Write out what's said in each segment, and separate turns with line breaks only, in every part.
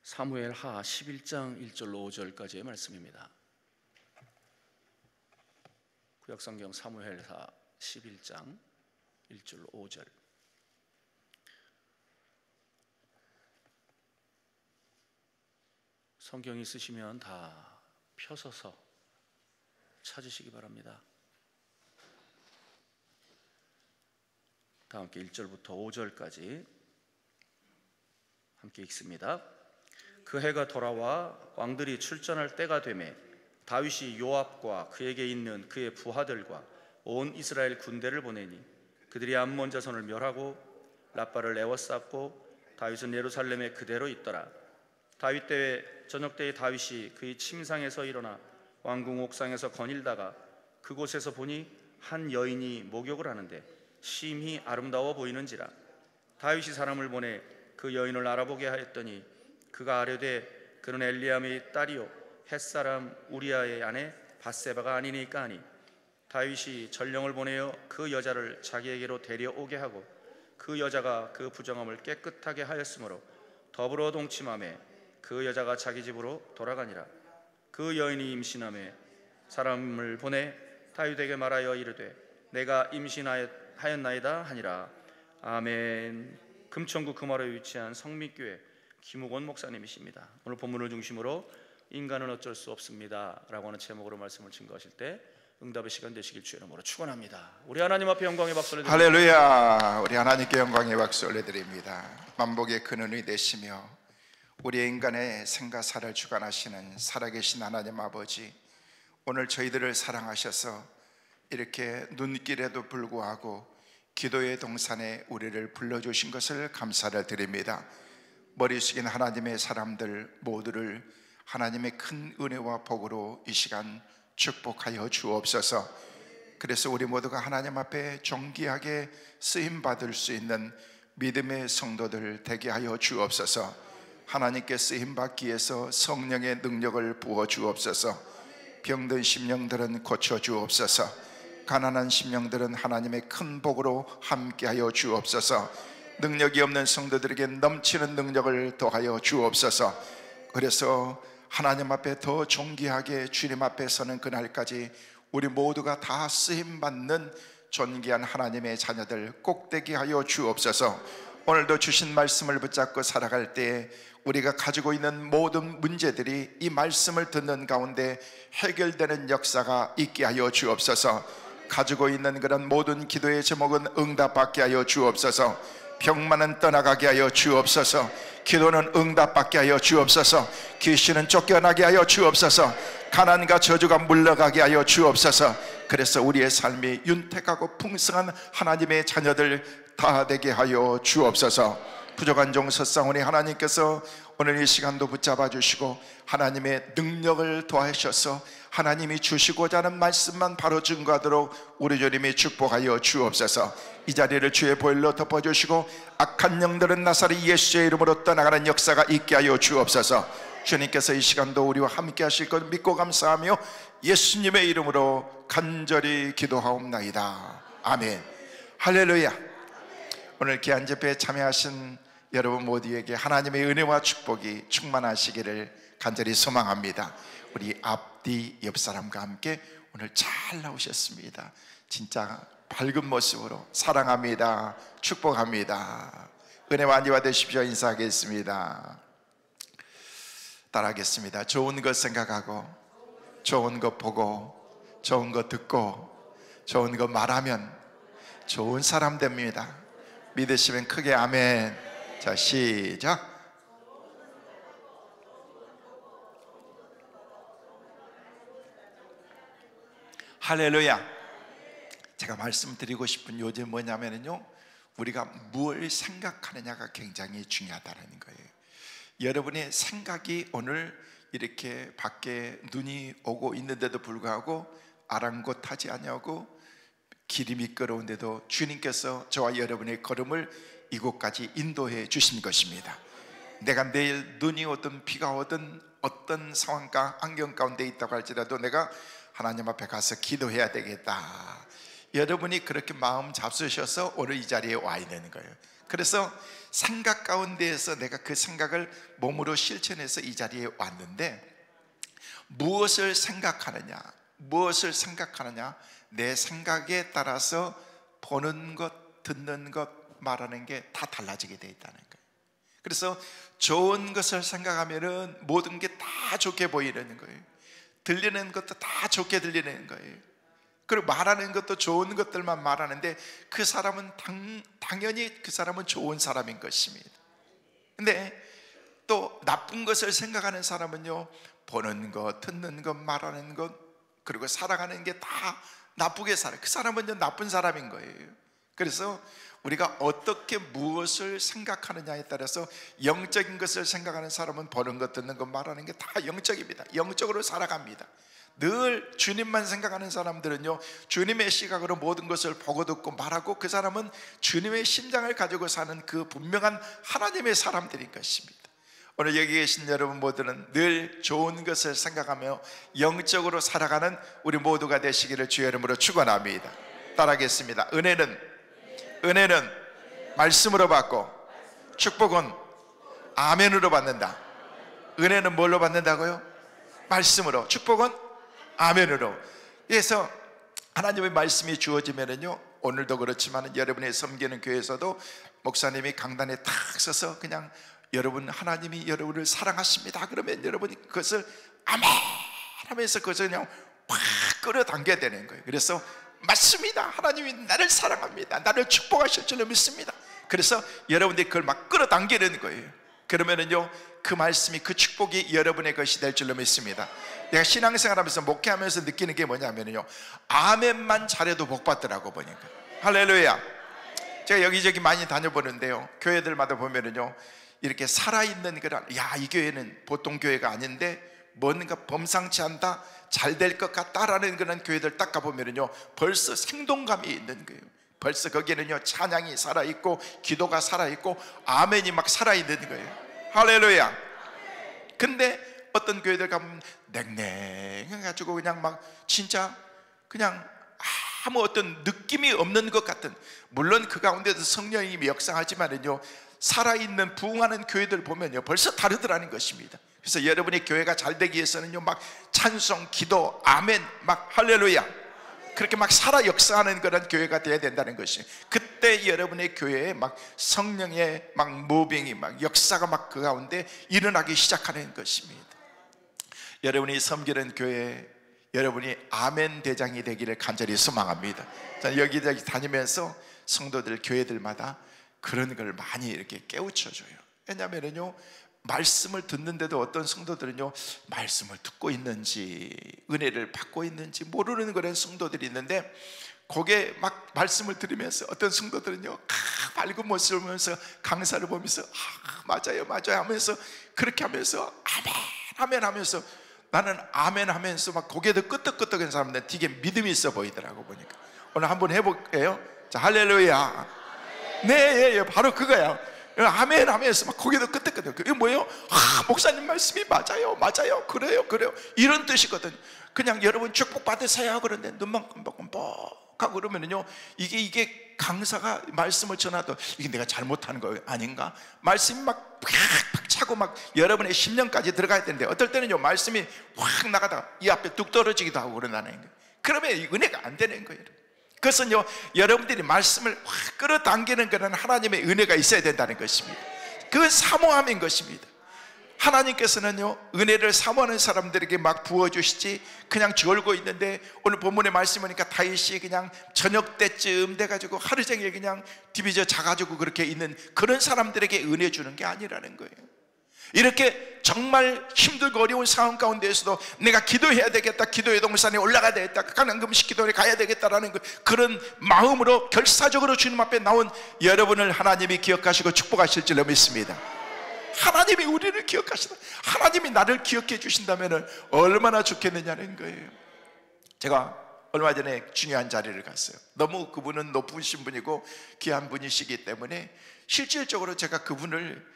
사무엘하 11장 1절로 5절까지의 말씀입니다. 구약성경 사무엘하 11장 1절로 5절. 성경 있으시면 다 펴서서 찾으시기 바랍니다. 다 함께 1절부터 5절까지 함께 읽습니다. 그 해가 돌아와 왕들이 출전할 때가 되매 다윗이 요압과 그에게 있는 그의 부하들과 온 이스라엘 군대를 보내니 그들이 암몬 자손을 멸하고 라빠를 에워쌌고 다윗은 예루살렘에 그대로 있더라. 다윗 때에 저녁 때에 다윗이 그의 침상에서 일어나 왕궁 옥상에서 거닐다가 그곳에서 보니 한 여인이 목욕을 하는데 심히 아름다워 보이는지라. 다윗이 사람을 보내 그 여인을 알아보게 하였더니 그가 아뢰되 그는 엘리암의 딸이요 햇사람 우리아의 아내 밧세바가 아니니까 하니 다윗이 전령을 보내어 그 여자를 자기에게로 데려오게 하고 그 여자가 그 부정함을 깨끗하게 하였으므로 더불어 동침하매 그 여자가 자기 집으로 돌아가니라. 그 여인이 임신하매 사람을 보내 다윗에게 말하여 이르되 내가 임신하였나이다 하니라. 아멘. 금천구 금화로에 위치한 성민교회 김우곤 목사님이십니다. 오늘 본문을 중심으로 인간은 어쩔 수 없습니다 라고 하는 제목으로 말씀을 증거하실 때 응답의 시간 되시길 주의 이름으로 축원합니다. 우리 하나님 앞에 영광의 박수 올려드립니다.
할렐루야. 우리 하나님께 영광의 박수 올려드립니다. 만복의 근원이 되시며 우리의 인간의 생가사를 주관하시는 살아계신 하나님 아버지, 오늘 저희들을 사랑하셔서 이렇게 눈길에도 불구하고 기도의 동산에 우리를 불러주신 것을 감사를 드립니다. 머리 숙인 하나님의 사람들 모두를 하나님의 큰 은혜와 복으로 이 시간 축복하여 주옵소서. 그래서 우리 모두가 하나님 앞에 존귀하게 쓰임받을 수 있는 믿음의 성도들 되게 하여 주옵소서. 하나님께 쓰임받기 위해서 성령의 능력을 부어 주옵소서. 병든 심령들은 고쳐 주옵소서. 가난한 심령들은 하나님의 큰 복으로 함께하여 주옵소서. 능력이 없는 성도들에게 넘치는 능력을 더하여 주옵소서. 그래서 하나님 앞에 더 존귀하게 주님 앞에 서는 그날까지 우리 모두가 다 쓰임받는 존귀한 하나님의 자녀들 꼭 되게 하여 주옵소서. 오늘도 주신 말씀을 붙잡고 살아갈 때 우리가 가지고 있는 모든 문제들이 이 말씀을 듣는 가운데 해결되는 역사가 있게 하여 주옵소서. 가지고 있는 그런 모든 기도의 제목은 응답받게 하여 주옵소서. 병만은 떠나가게 하여 주옵소서. 기도는 응답받게 하여 주옵소서. 귀신은 쫓겨나게 하여 주옵소서. 가난과 저주가 물러가게 하여 주옵소서. 그래서 우리의 삶이 윤택하고 풍성한 하나님의 자녀들 다 되게 하여 주옵소서. 부족한 종 서쌍훈이 하나님께서 오늘 이 시간도 붙잡아 주시고 하나님의 능력을 더하셔서 하나님이 주시고자 하는 말씀만 바로 증거하도록 우리 주님이 축복하여 주옵소서. 이 자리를 주의 보혈로 덮어주시고 악한 영들은 나사렛 예수의 이름으로 떠나가는 역사가 있게 하여 주옵소서. 주님께서 이 시간도 우리와 함께 하실 것 믿고 감사하며 예수님의 이름으로 간절히 기도하옵나이다. 아멘. 할렐루야. 오늘 귀한 집회에 참여하신 여러분 모두에게 하나님의 은혜와 축복이 충만하시기를 간절히 소망합니다. 우리 앞뒤 옆 사람과 함께 오늘 잘 나오셨습니다. 진짜 밝은 모습으로 사랑합니다, 축복합니다, 은혜와 안위가 되십시오 인사하겠습니다. 따라하겠습니다. 좋은 것 생각하고 좋은 것 보고 좋은 것 듣고 좋은 것 말하면 좋은 사람 됩니다. 믿으시면 크게 아멘. 자, 시작. 할렐루야. 제가 말씀드리고 싶은 요즘 뭐냐면요, 우리가 뭘 생각하느냐가 굉장히 중요하다는 거예요. 여러분의 생각이 오늘 이렇게 밖에 눈이 오고 있는데도 불구하고 아랑곳하지 아니하고 길이 미끄러운데도 주님께서 저와 여러분의 걸음을 이곳까지 인도해 주신 것입니다. 내가 내일 눈이 오든 비가 오든 어떤 상황과 안경 가운데 있다고 할지라도 내가 하나님 앞에 가서 기도해야 되겠다. 여러분이 그렇게 마음 잡수셔서 오늘 이 자리에 와 있는 거예요. 그래서 생각 가운데에서 내가 그 생각을 몸으로 실천해서 이 자리에 왔는데, 무엇을 생각하느냐, 무엇을 생각하느냐, 내 생각에 따라서 보는 것, 듣는 것, 말하는 게 다 달라지게 돼 있다는 거예요. 그래서 좋은 것을 생각하면은 모든 게 다 좋게 보이는 거예요. 들리는 것도 다 좋게 들리는 거예요. 그리고 말하는 것도 좋은 것들만 말하는데 그 사람은 당연히 그 사람은 좋은 사람인 것입니다. 근데 또 나쁜 것을 생각하는 사람은요, 보는 것, 듣는 것, 말하는 것, 그리고 살아가는 게 다 나쁘게 살아요. 그 사람은 나쁜 사람인 거예요. 그래서 우리가 어떻게 무엇을 생각하느냐에 따라서, 영적인 것을 생각하는 사람은 보는 것, 듣는 것, 말하는 게 다 영적입니다. 영적으로 살아갑니다. 늘 주님만 생각하는 사람들은요, 주님의 시각으로 모든 것을 보고 듣고 말하고, 그 사람은 주님의 심장을 가지고 사는 그 분명한 하나님의 사람들인 것입니다. 오늘 여기 계신 여러분 모두는 늘 좋은 것을 생각하며 영적으로 살아가는 우리 모두가 되시기를 주의 이름으로 축원합니다. 따라하겠습니다. 은혜는 말씀으로 받고, 축복은 아멘으로 받는다. 은혜는 뭘로 받는다고요? 말씀으로. 축복은 아멘으로. 그래서 하나님의 말씀이 주어지면은요, 오늘도 그렇지만 여러분의 섬기는 교회에서도 목사님이 강단에 탁 서서 그냥 여러분, 하나님이 여러분을 사랑하십니다 그러면 여러분이 그것을 아멘 하면서 그것을 그냥 확 끌어당겨야 되는 거예요. 그래서 맞습니다, 하나님이 나를 사랑합니다, 나를 축복하실 줄로 믿습니다. 그래서 여러분들이 그걸 막 끌어당기는 거예요. 그러면은요, 그 말씀이, 그 축복이 여러분의 것이 될 줄로 믿습니다. 내가 신앙생활하면서 목회하면서 느끼는 게 뭐냐면요, 아멘만 잘해도 복 받더라고 보니까. 할렐루야. 제가 여기저기 많이 다녀보는데요, 교회들마다 보면은요, 이렇게 살아있는 그런, 야, 이 교회는 보통 교회가 아닌데 뭔가 범상치 않다, 잘 될 것 같다라는 그런 교회들 딱 가보면은요, 벌써 생동감이 있는 거예요. 벌써 거기에는요, 찬양이 살아있고 기도가 살아있고 아멘이 막 살아있는 거예요. 할렐루야. 근데 어떤 교회들 가면 냉랭해가지고 그냥 막 진짜 그냥 아무 어떤 느낌이 없는 것 같은, 물론 그 가운데도 성령님이 역사하지만은요, 살아있는 부흥하는 교회들 보면요, 벌써 다르더라는 것입니다. 그래서 여러분의 교회가 잘 되기 위해서는요, 막 찬송, 기도, 아멘, 막 할렐루야, 그렇게 막 살아 역사하는 그런 교회가 되어야 된다는 것이, 그때 여러분의 교회에 막 성령의 막 무빙이 막 역사가 막 그 가운데 일어나기 시작하는 것입니다. 여러분이 섬기는 교회에 여러분이 아멘 대장이 되기를 간절히 소망합니다. 여기저기 다니면서 성도들, 교회들마다 그런 걸 많이 이렇게 깨우쳐줘요. 왜냐하면요, 말씀을 듣는데도 어떤 성도들은요, 말씀을 듣고 있는지 은혜를 받고 있는지 모르는 그런 성도들이 있는데, 거기에 막 말씀을 들으면서 어떤 성도들은요, 밝은 모습을 보면서 강사를 보면서 맞아요 맞아요 하면서 그렇게 하면서 아멘 아멘 하면서, 나는 아멘 하면서 막 고개도 끄덕끄덕한 사람들 되게 믿음이 있어 보이더라고 보니까. 오늘 한번 해볼게요. 자, 할렐루야. 네, 바로 그거야. 아멘 하면서 막 고개도 끄덕끄덕. 이거 뭐예요? 목사님 말씀이 맞아요 그래요 이런 뜻이거든요. 그냥 여러분 축복 받으세요 그런데 눈만 껌뻑껌뻑 하고 그러면은요, 이게 강사가 말씀을 전하도 이게 내가 잘못하는 거 아닌가? 말씀이 막 팍팍 차고 막 여러분의 심령까지 들어가야 되는데, 어떨 때는요, 말씀이 확 나가다가 이 앞에 뚝 떨어지기도 하고 그러나는 거예요. 그러면 이 은혜가 안 되는 거예요. 그것은요, 여러분들이 말씀을 확 끌어당기는 그런 하나님의 은혜가 있어야 된다는 것입니다. 그건 사모함인 것입니다. 하나님께서는요, 은혜를 사모하는 사람들에게 막 부어주시지 그냥 졸고 있는데, 오늘 본문의 말씀 보니까 다윗이 그냥 저녁 때쯤 돼가지고 하루 종일 그냥 디비져 자가지고 그렇게 있는 그런 사람들에게 은혜 주는 게 아니라는 거예요. 이렇게 정말 힘들고 어려운 상황 가운데에서도 내가 기도해야 되겠다, 기도의 동산에 올라가야 되겠다, 간음금식 기도에 가야 되겠다라는 그런 마음으로 결사적으로 주님 앞에 나온 여러분을 하나님이 기억하시고 축복하실 줄로 믿습니다. 하나님이 우리를 기억하시다, 하나님이 나를 기억해 주신다면 얼마나 좋겠느냐는 거예요. 제가 얼마 전에 중요한 자리를 갔어요. 너무 그분은 높으신 분이고 귀한 분이시기 때문에 실질적으로 제가 그분을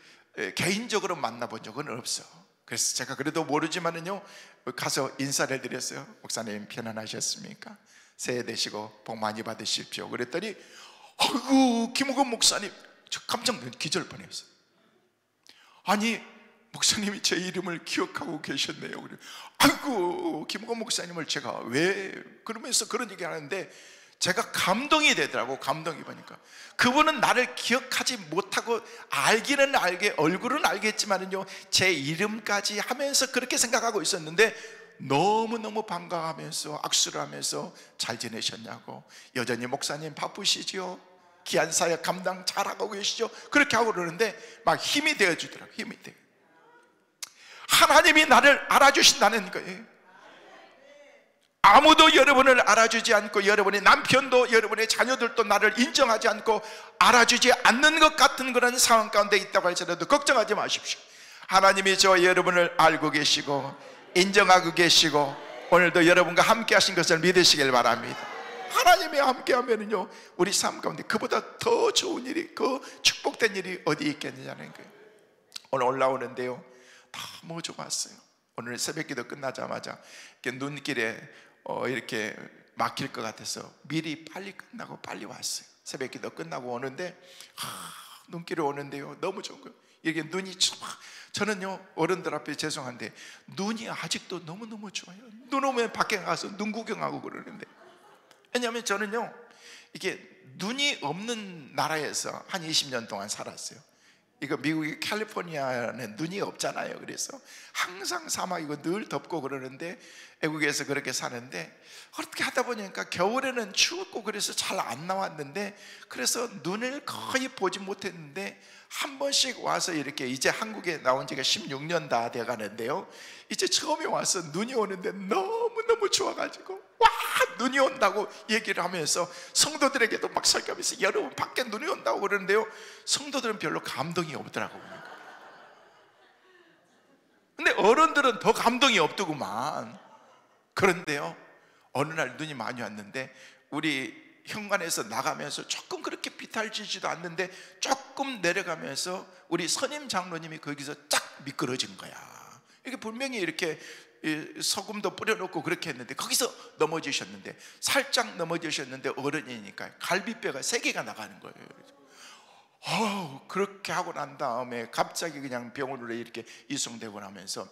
개인적으로 만나본 적은 없어. 그래서 제가 그래도 모르지만은요, 가서 인사를 드렸어요. 목사님 편안하셨습니까? 새해 되시고 복 많이 받으십시오. 그랬더니 아이고 김우건 목사님 저 깜짝 놀라서 기절 뻔했어요. 아니, 목사님이 제 이름을 기억하고 계셨네요. 그래. 아이고, 김홍건 목사님을 제가 왜 그러면서 그런 얘기 하는데 제가 감동이 되더라고. 감동이 보니까 그분은 나를 기억하지 못하고 알기는 알게, 얼굴은 알겠지만은요, 제 이름까지 하면서 그렇게 생각하고 있었는데 너무너무 반가워하면서 악수를 하면서 잘 지내셨냐고, 여전히 목사님 바쁘시지요? 귀한 사역 감당 잘하고 계시죠? 그렇게 하고 그러는데 막 힘이 되어주더라고요. 힘이 돼요. 하나님이 나를 알아주신다는 거예요. 아무도 여러분을 알아주지 않고, 여러분의 남편도 여러분의 자녀들도 나를 인정하지 않고 알아주지 않는 것 같은 그런 상황 가운데 있다고 할지라도 걱정하지 마십시오. 하나님이 저 여러분을 알고 계시고 인정하고 계시고 오늘도 여러분과 함께 하신 것을 믿으시길 바랍니다. 하나님이 함께 하면은요, 우리 삶 가운데 그보다 더 좋은 일이, 그 축복된 일이 어디 있겠느냐는 거예요. 오늘 올라오는데요, 너무 좋았어요. 오늘 새벽기도 끝나자마자 이렇게 눈길에 이렇게 막힐 것 같아서 미리 빨리 끝나고 빨리 왔어요. 새벽기도 끝나고 오는데 눈길에 오는데요, 너무 좋은 거예요. 이렇게 눈이 저는요, 어른들 앞에 죄송한데 눈이 아직도 너무너무 좋아요. 눈 오면 밖에 가서 눈 구경하고 그러는데, 왜냐하면 저는요, 이게 눈이 없는 나라에서 한 20년 동안 살았어요. 이거 미국의 캘리포니아는 눈이 없잖아요. 그래서 항상 사막이고 늘 덥고 그러는데 외국에서 그렇게 사는데 어떻게 하다 보니까 겨울에는 추웠고 그래서 잘 안 나왔는데, 그래서 눈을 거의 보지 못했는데 한 번씩 와서 이렇게, 이제 한국에 나온 지가 16년 다 돼 가는데요, 이제 처음에 와서 눈이 오는데 너무너무 좋아가지고 와, 눈이 온다고 얘기를 하면서 성도들에게도 막 설교하면서 여러분 밖에 눈이 온다고 그러는데요, 성도들은 별로 감동이 없더라고요. 근데 어른들은 더 감동이 없더구만. 그런데요, 어느 날 눈이 많이 왔는데 우리 현관에서 나가면서 조금 그렇게 비탈지지도 않는데 조금 내려가면서 우리 선임 장로님이 거기서 쫙 미끄러진 거야. 이게 분명히 이렇게 소금도 뿌려놓고 그렇게 했는데 거기서 넘어지셨는데, 살짝 넘어지셨는데 어른이니까 갈비뼈가 3개가 나가는 거예요. 그렇게 하고 난 다음에 갑자기 그냥 병원으로 이렇게 이송되고 나면서,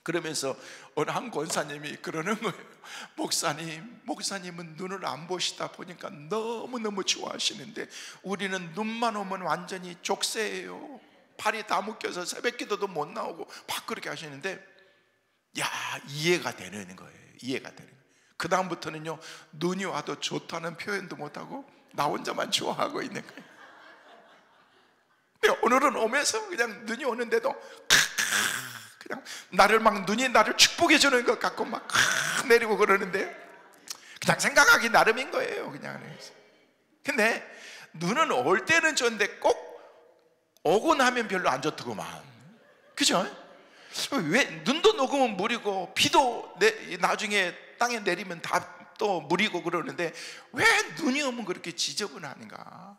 그러면서 어느 한 권사님이 그러는 거예요. 목사님은 눈을 안 보시다 보니까 너무너무 좋아하시는데 우리는 눈만 오면 완전히 족쇄예요. 팔이 다 묶여서 새벽기도도 못 나오고 막 그렇게 하시는데, 야, 이해가 되는 거예요. 이해가 되는 거예요. 그 다음부터는요, 눈이 와도 좋다는 표현도 못하고 나 혼자만 좋아하고 있는 거예요. 근데 오늘은 오면서 그냥 눈이 오는데도 그냥 눈이 나를 축복해 주는 것 같고 막 내리고 그러는데 그냥 생각하기 나름인 거예요. 그냥. 근데 눈은 올 때는 좋은데 꼭 오고 나면 별로 안 좋더구만. 그죠? 왜 눈도 녹으면 물이고 비도 나중에 땅에 내리면 다 또 물이고 그러는데 왜 눈이 오면 그렇게 지저분한가?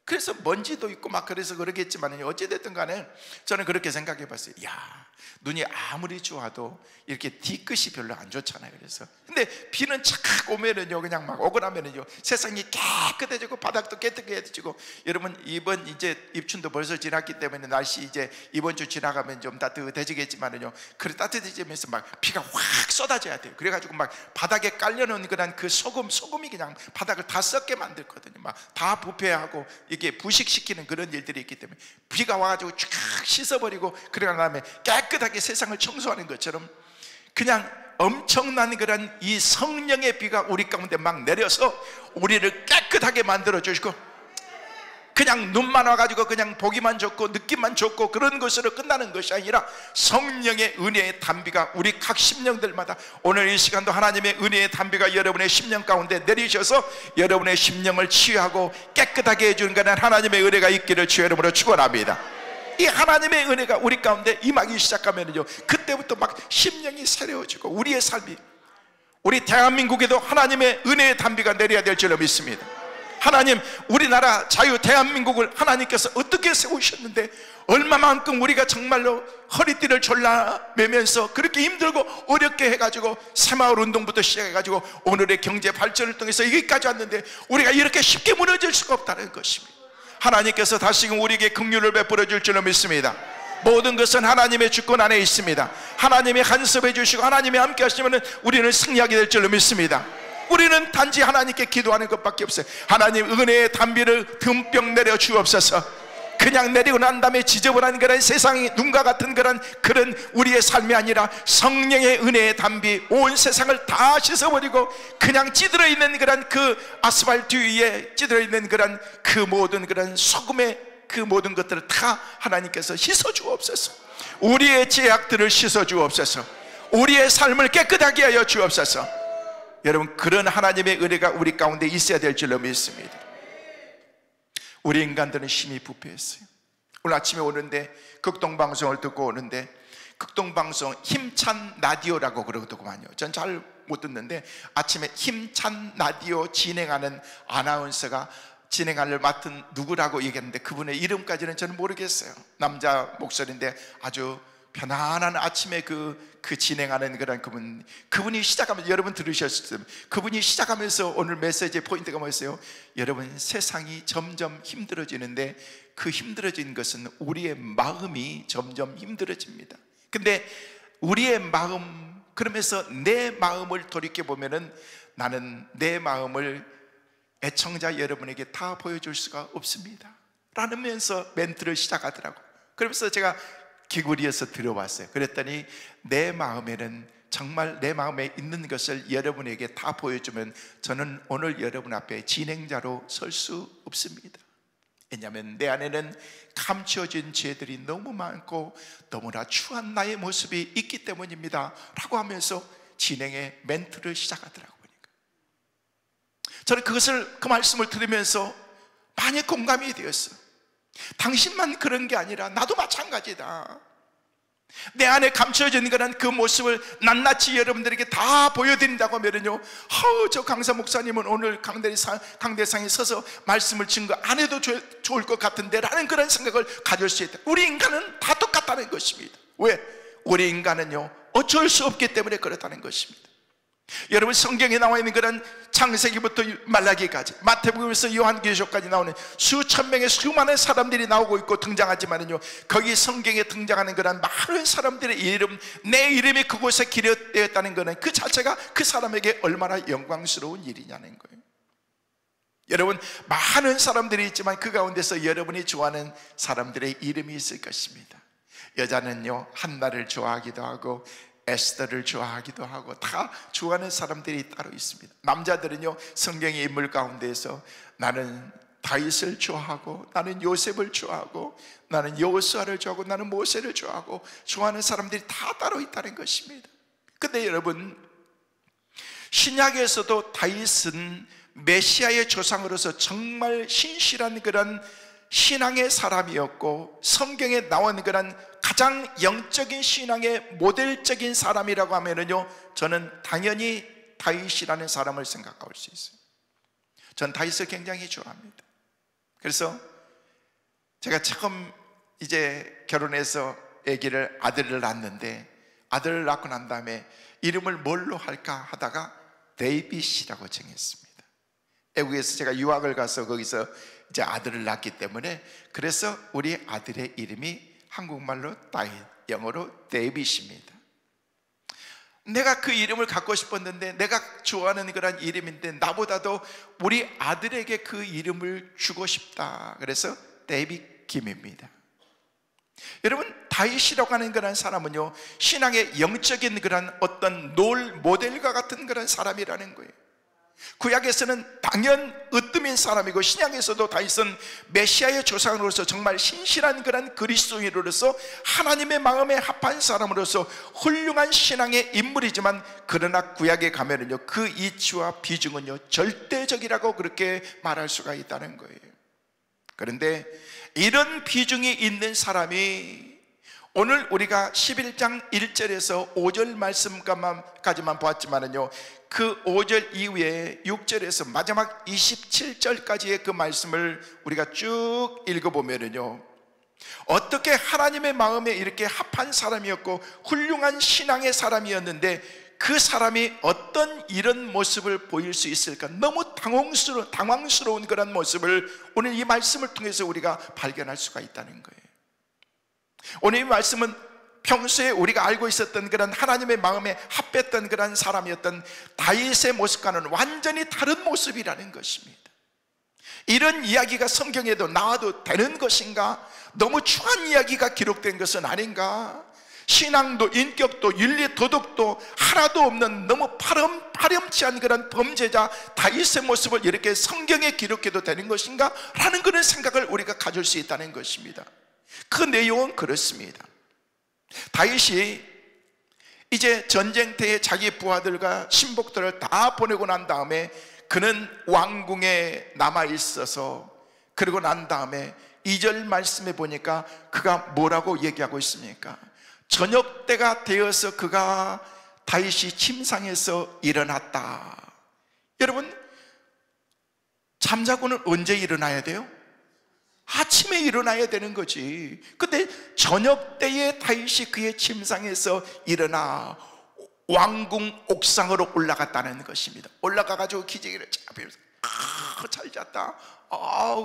그래서 먼지도 있고 막 그래서 그러겠지만 어찌됐든 간에 저는 그렇게 생각해 봤어요. 야, 눈이 아무리 좋아도 이렇게 뒤끝이 별로 안 좋잖아요. 그래서 근데 비는 착 오면은요, 그냥 막 오고 나면은요, 세상이 깨끗해지고 바닥도 깨끗해지고. 여러분, 이번 이제 입춘도 벌써 지났기 때문에 날씨 이제 이번 주 지나가면 좀 따뜻해지겠지만은요, 그래 따뜻해지면서 막 비가 확 쏟아져야 돼요. 그래가지고 막 바닥에 깔려놓은 그런 그 소금이 그냥 바닥을 다 썩게 만들거든요. 막 다 부패하고 이게 부식시키는 그런 일들이 있기 때문에 비가 와가지고 쫙 씻어버리고 그러고 나면 깨끗하게 세상을 청소하는 것처럼 그냥 엄청난 그런 이 성령의 비가 우리 가운데 막 내려서 우리를 깨끗하게 만들어 주시고, 그냥 눈만 와가지고 그냥 보기만 좋고 느낌만 좋고 그런 것으로 끝나는 것이 아니라 성령의 은혜의 단비가 우리 각 심령들마다 오늘 이 시간도 하나님의 은혜의 단비가 여러분의 심령 가운데 내리셔서 여러분의 심령을 치유하고 깨끗하게 해주는 것은 하나님의 은혜가 있기를 주의 이름으로 축원합니다. 이 하나님의 은혜가 우리 가운데 임하기 시작하면요, 그때부터 막 심령이 새로워지고 우리의 삶이, 우리 대한민국에도 하나님의 은혜의 단비가 내려야 될 줄로 믿습니다. 하나님, 우리나라 자유 대한민국을 하나님께서 어떻게 세우셨는데 얼마만큼 우리가 정말로 허리띠를 졸라매면서 그렇게 힘들고 어렵게 해가지고 새마을 운동부터 시작해가지고 오늘의 경제 발전을 통해서 여기까지 왔는데 우리가 이렇게 쉽게 무너질 수가 없다는 것입니다. 하나님께서 다시금 우리에게 긍휼을 베풀어 줄 줄로 믿습니다. 모든 것은 하나님의 주권 안에 있습니다. 하나님이 간섭해 주시고 하나님이 함께 하시면 우리는 승리하게 될 줄로 믿습니다. 우리는 단지 하나님께 기도하는 것밖에 없어요. 하나님, 은혜의 담비를 듬뿍 내려 주옵소서. 그냥 내리고 난 다음에 지저분한 그런 세상이 눈과 같은 그런 우리의 삶이 아니라 성령의 은혜의 담비, 온 세상을 다 씻어버리고 그냥 찌들어 있는 그런 그 아스팔트 위에 찌들어 있는 그런 그 모든 그런 소금의 그 모든 것들을 다 하나님께서 씻어 주옵소서. 우리의 죄악들을 씻어 주옵소서. 우리의 삶을 깨끗하게 하여 주옵소서. 여러분, 그런 하나님의 은혜가 우리 가운데 있어야 될 줄로 믿습니다. 우리 인간들은 힘이 부패했어요. 오늘 아침에 오는데 극동방송을 듣고 오는데, 극동방송 힘찬 라디오라고 그러더구만요. 전 잘 못 듣는데 아침에 힘찬 라디오 진행하는 아나운서가 진행을 맡은 누구라고 얘기했는데 그분의 이름까지는 저는 모르겠어요. 남자 목소리인데 아주 편안한 아침에 그 진행하는 그런 그분이 시작하면서, 여러분 들으셨을 때 그분이 시작하면서 오늘 메시지의 포인트가 뭐였어요? 여러분, 세상이 점점 힘들어지는데 그 힘들어진 것은 우리의 마음이 점점 힘들어집니다. 근데 우리의 마음, 그러면서 내 마음을 돌이켜보면은 나는 내 마음을 애청자 여러분에게 다 보여줄 수가 없습니다 라면서 멘트를 시작하더라고요. 그러면서 제가 귀걸이에서 들어봤어요. 그랬더니 내 마음에는, 정말 내 마음에 있는 것을 여러분에게 다 보여주면 저는 오늘 여러분 앞에 진행자로 설 수 없습니다. 왜냐하면 내 안에는 감추어진 죄들이 너무 많고 너무나 추한 나의 모습이 있기 때문입니다 라고 하면서 진행의 멘트를 시작하더라고요. 저는 그 말씀을 들으면서 많이 공감이 되었어요. 당신만 그런 게 아니라 나도 마찬가지다. 내 안에 감춰진 그런 그 모습을 낱낱이 여러분들에게 다 보여드린다고 하면요, 저 강사 목사님은 오늘 강대상에 서서 말씀을 증거 안 해도 좋을 것 같은데 라는 그런 생각을 가질 수 있다. 우리 인간은 다 똑같다는 것입니다. 왜? 우리 인간은요, 어쩔 수 없기 때문에 그렇다는 것입니다. 여러분, 성경에 나와 있는 그런 창세기부터 말라기까지, 마태복음에서 요한계시록까지 나오는 수천 명의 수많은 사람들이 나오고 있고 등장하지만요, 거기 성경에 등장하는 그런 많은 사람들의 이름, 내 이름이 그곳에 기록되었다는 것은 그 자체가 그 사람에게 얼마나 영광스러운 일이냐는 거예요. 여러분, 많은 사람들이 있지만 그 가운데서 여러분이 좋아하는 사람들의 이름이 있을 것입니다. 여자는요, 한나를 좋아하기도 하고 에스더를 좋아하기도 하고 다 좋아하는 사람들이 따로 있습니다. 남자들은요, 성경의 인물 가운데에서 나는 다윗을 좋아하고, 나는 요셉을 좋아하고, 나는 여호수아를 좋아하고, 나는 모세를 좋아하고, 좋아하는 사람들이 다 따로 있다는 것입니다. 근데 여러분, 신약에서도 다윗은 메시아의 조상으로서 정말 신실한 그런 신앙의 사람이었고, 성경에 나온 그런 가장 영적인 신앙의 모델적인 사람이라고 하면은요, 저는 당연히 다윗이라는 사람을 생각할 수 있어요. 전 다윗을 굉장히 좋아합니다. 그래서 제가 처음 이제 결혼해서 아들을 낳았는데, 아들을 낳고 난 다음에 이름을 뭘로 할까 하다가 데이빗이라고 정했습니다. 외국에서 제가 유학을 가서 거기서 이제 아들을 낳았기 때문에, 그래서 우리 아들의 이름이 한국말로 다윗, 영어로 데이빗입니다. 내가 그 이름을 갖고 싶었는데, 내가 좋아하는 그런 이름인데 나보다도 우리 아들에게 그 이름을 주고 싶다. 그래서 데이빗 김입니다. 여러분, 다윗이라고 하는 그런 사람은요, 신앙의 영적인 그런 어떤 롤 모델과 같은 그런 사람이라는 거예요. 구약에서는 당연 으뜸인 사람이고, 신약에서도 다윗은 메시아의 조상으로서 정말 신실한 그런 그리스도인으로서 하나님의 마음에 합한 사람으로서 훌륭한 신앙의 인물이지만, 그러나 구약에 가면은요, 그 이치와 비중은요 절대적이라고 그렇게 말할 수가 있다는 거예요. 그런데 이런 비중이 있는 사람이 오늘 우리가 11장 1절에서 5절 말씀까지만 보았지만은요, 그 5절 이후에 6절에서 마지막 27절까지의 그 말씀을 우리가 쭉 읽어보면은요, 어떻게 하나님의 마음에 이렇게 합한 사람이었고 훌륭한 신앙의 사람이었는데 그 사람이 어떤 이런 모습을 보일 수 있을까? 너무 당황스러운 그런 모습을 오늘 이 말씀을 통해서 우리가 발견할 수가 있다는 거예요. 오늘 이 말씀은 평소에 우리가 알고 있었던 그런 하나님의 마음에 합했던 그런 사람이었던 다윗의 모습과는 완전히 다른 모습이라는 것입니다. 이런 이야기가 성경에도 나와도 되는 것인가? 너무 추한 이야기가 기록된 것은 아닌가? 신앙도 인격도 윤리 도덕도 하나도 없는 너무 파렴치한 그런 범죄자 다윗의 모습을 이렇게 성경에 기록해도 되는 것인가? 라는 그런 생각을 우리가 가질 수 있다는 것입니다. 그 내용은 그렇습니다. 다윗이 이제 전쟁터에 자기 부하들과 신복들을 다 보내고 난 다음에 그는 왕궁에 남아 있어서, 그러고 난 다음에 2절 말씀에 보니까 그가 뭐라고 얘기하고 있습니까? 저녁 때가 되어서 그가 다윗이 침상에서 일어났다. 여러분, 잠자고는 언제 일어나야 돼요? 아침에 일어나야 되는 거지. 근데 저녁 때에 다윗이 그의 침상에서 일어나 왕궁 옥상으로 올라갔다는 것입니다. 올라가가지고 기저귀를 쫙 펴면서 잘 잤다,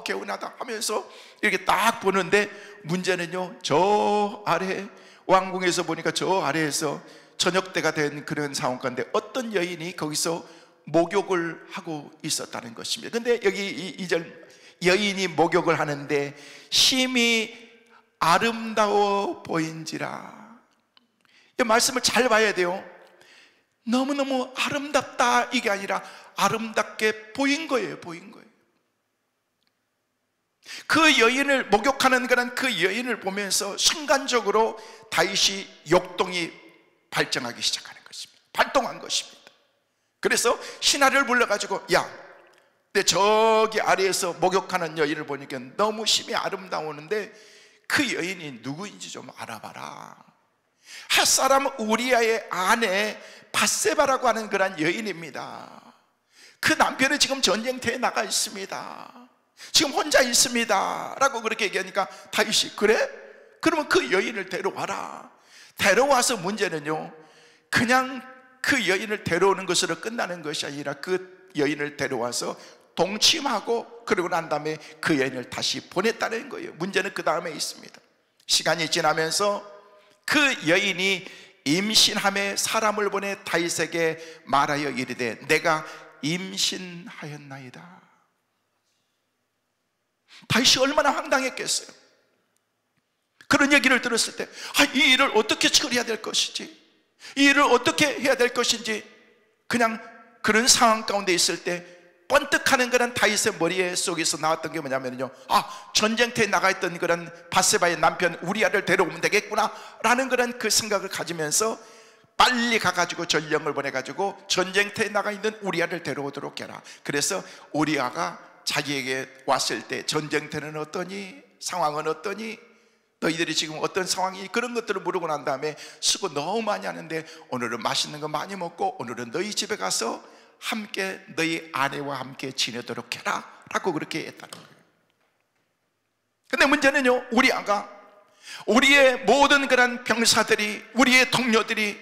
개운하다 하면서 이렇게 딱 보는데, 문제는요, 저 아래 왕궁에서 보니까 저 아래에서 저녁 때가 된 그런 상황 가운데 어떤 여인이 거기서 목욕을 하고 있었다는 것입니다. 근데 여기 2절, 여인이 목욕을 하는데 심히 아름다워 보인지라. 이 말씀을 잘 봐야 돼요. 너무너무 아름답다 이게 아니라 아름답게 보인 거예요. 보인 거예요. 그 여인을 목욕하는 그런 그 여인을 보면서 순간적으로 다윗이 욕동이 발정하기 시작하는 것입니다. 발동한 것입니다. 그래서 신하를 불러가지고, 야, 근데 저기 아래에서 목욕하는 여인을 보니까 너무 심히 아름다우는데 그 여인이 누구인지 좀 알아봐라. 햇사람 우리아의 아내 밧세바라고 하는 그런 여인입니다. 그 남편은 지금 전쟁터에 나가 있습니다. 지금 혼자 있습니다 라고 그렇게 얘기하니까 다윗이, 그래? 그러면 그 여인을 데려와라. 데려와서, 문제는요, 그냥 그 여인을 데려오는 것으로 끝나는 것이 아니라 그 여인을 데려와서 동침하고 그러고 난 다음에 그 여인을 다시 보냈다는 거예요. 문제는 그 다음에 있습니다. 시간이 지나면서 그 여인이 임신함에 사람을 보내 다윗에게 말하여 이르되 내가 임신하였나이다. 다윗이 얼마나 황당했겠어요. 그런 얘기를 들었을 때, 이 일을 어떻게 처리해야 될 것인지, 이 일을 어떻게 해야 될 것인지, 그냥 그런 상황 가운데 있을 때 번뜩하는 그런 다윗의 머리에 속에서 나왔던 게 뭐냐면요, 전쟁터에 나가 있던 그런 밧세바의 남편 우리아를 데려오면 되겠구나 라는 그런 그 생각을 가지면서 빨리 가가지고 전령을 보내가지고 전쟁터에 나가 있는 우리아를 데려오도록 해라. 그래서 우리아가 자기에게 왔을 때 전쟁터는 어떠니? 상황은 어떠니? 너희들이 지금 어떤 상황이? 그런 것들을 물어보고 난 다음에 수고 너무 많이 하는데 오늘은 맛있는 거 많이 먹고 오늘은 너희 집에 가서 함께 너희 아내와 함께 지내도록 해라 라고 그렇게 했다는 거예요. 근데 문제는요, 우리아가, 우리의 모든 그런 병사들이, 우리의 동료들이,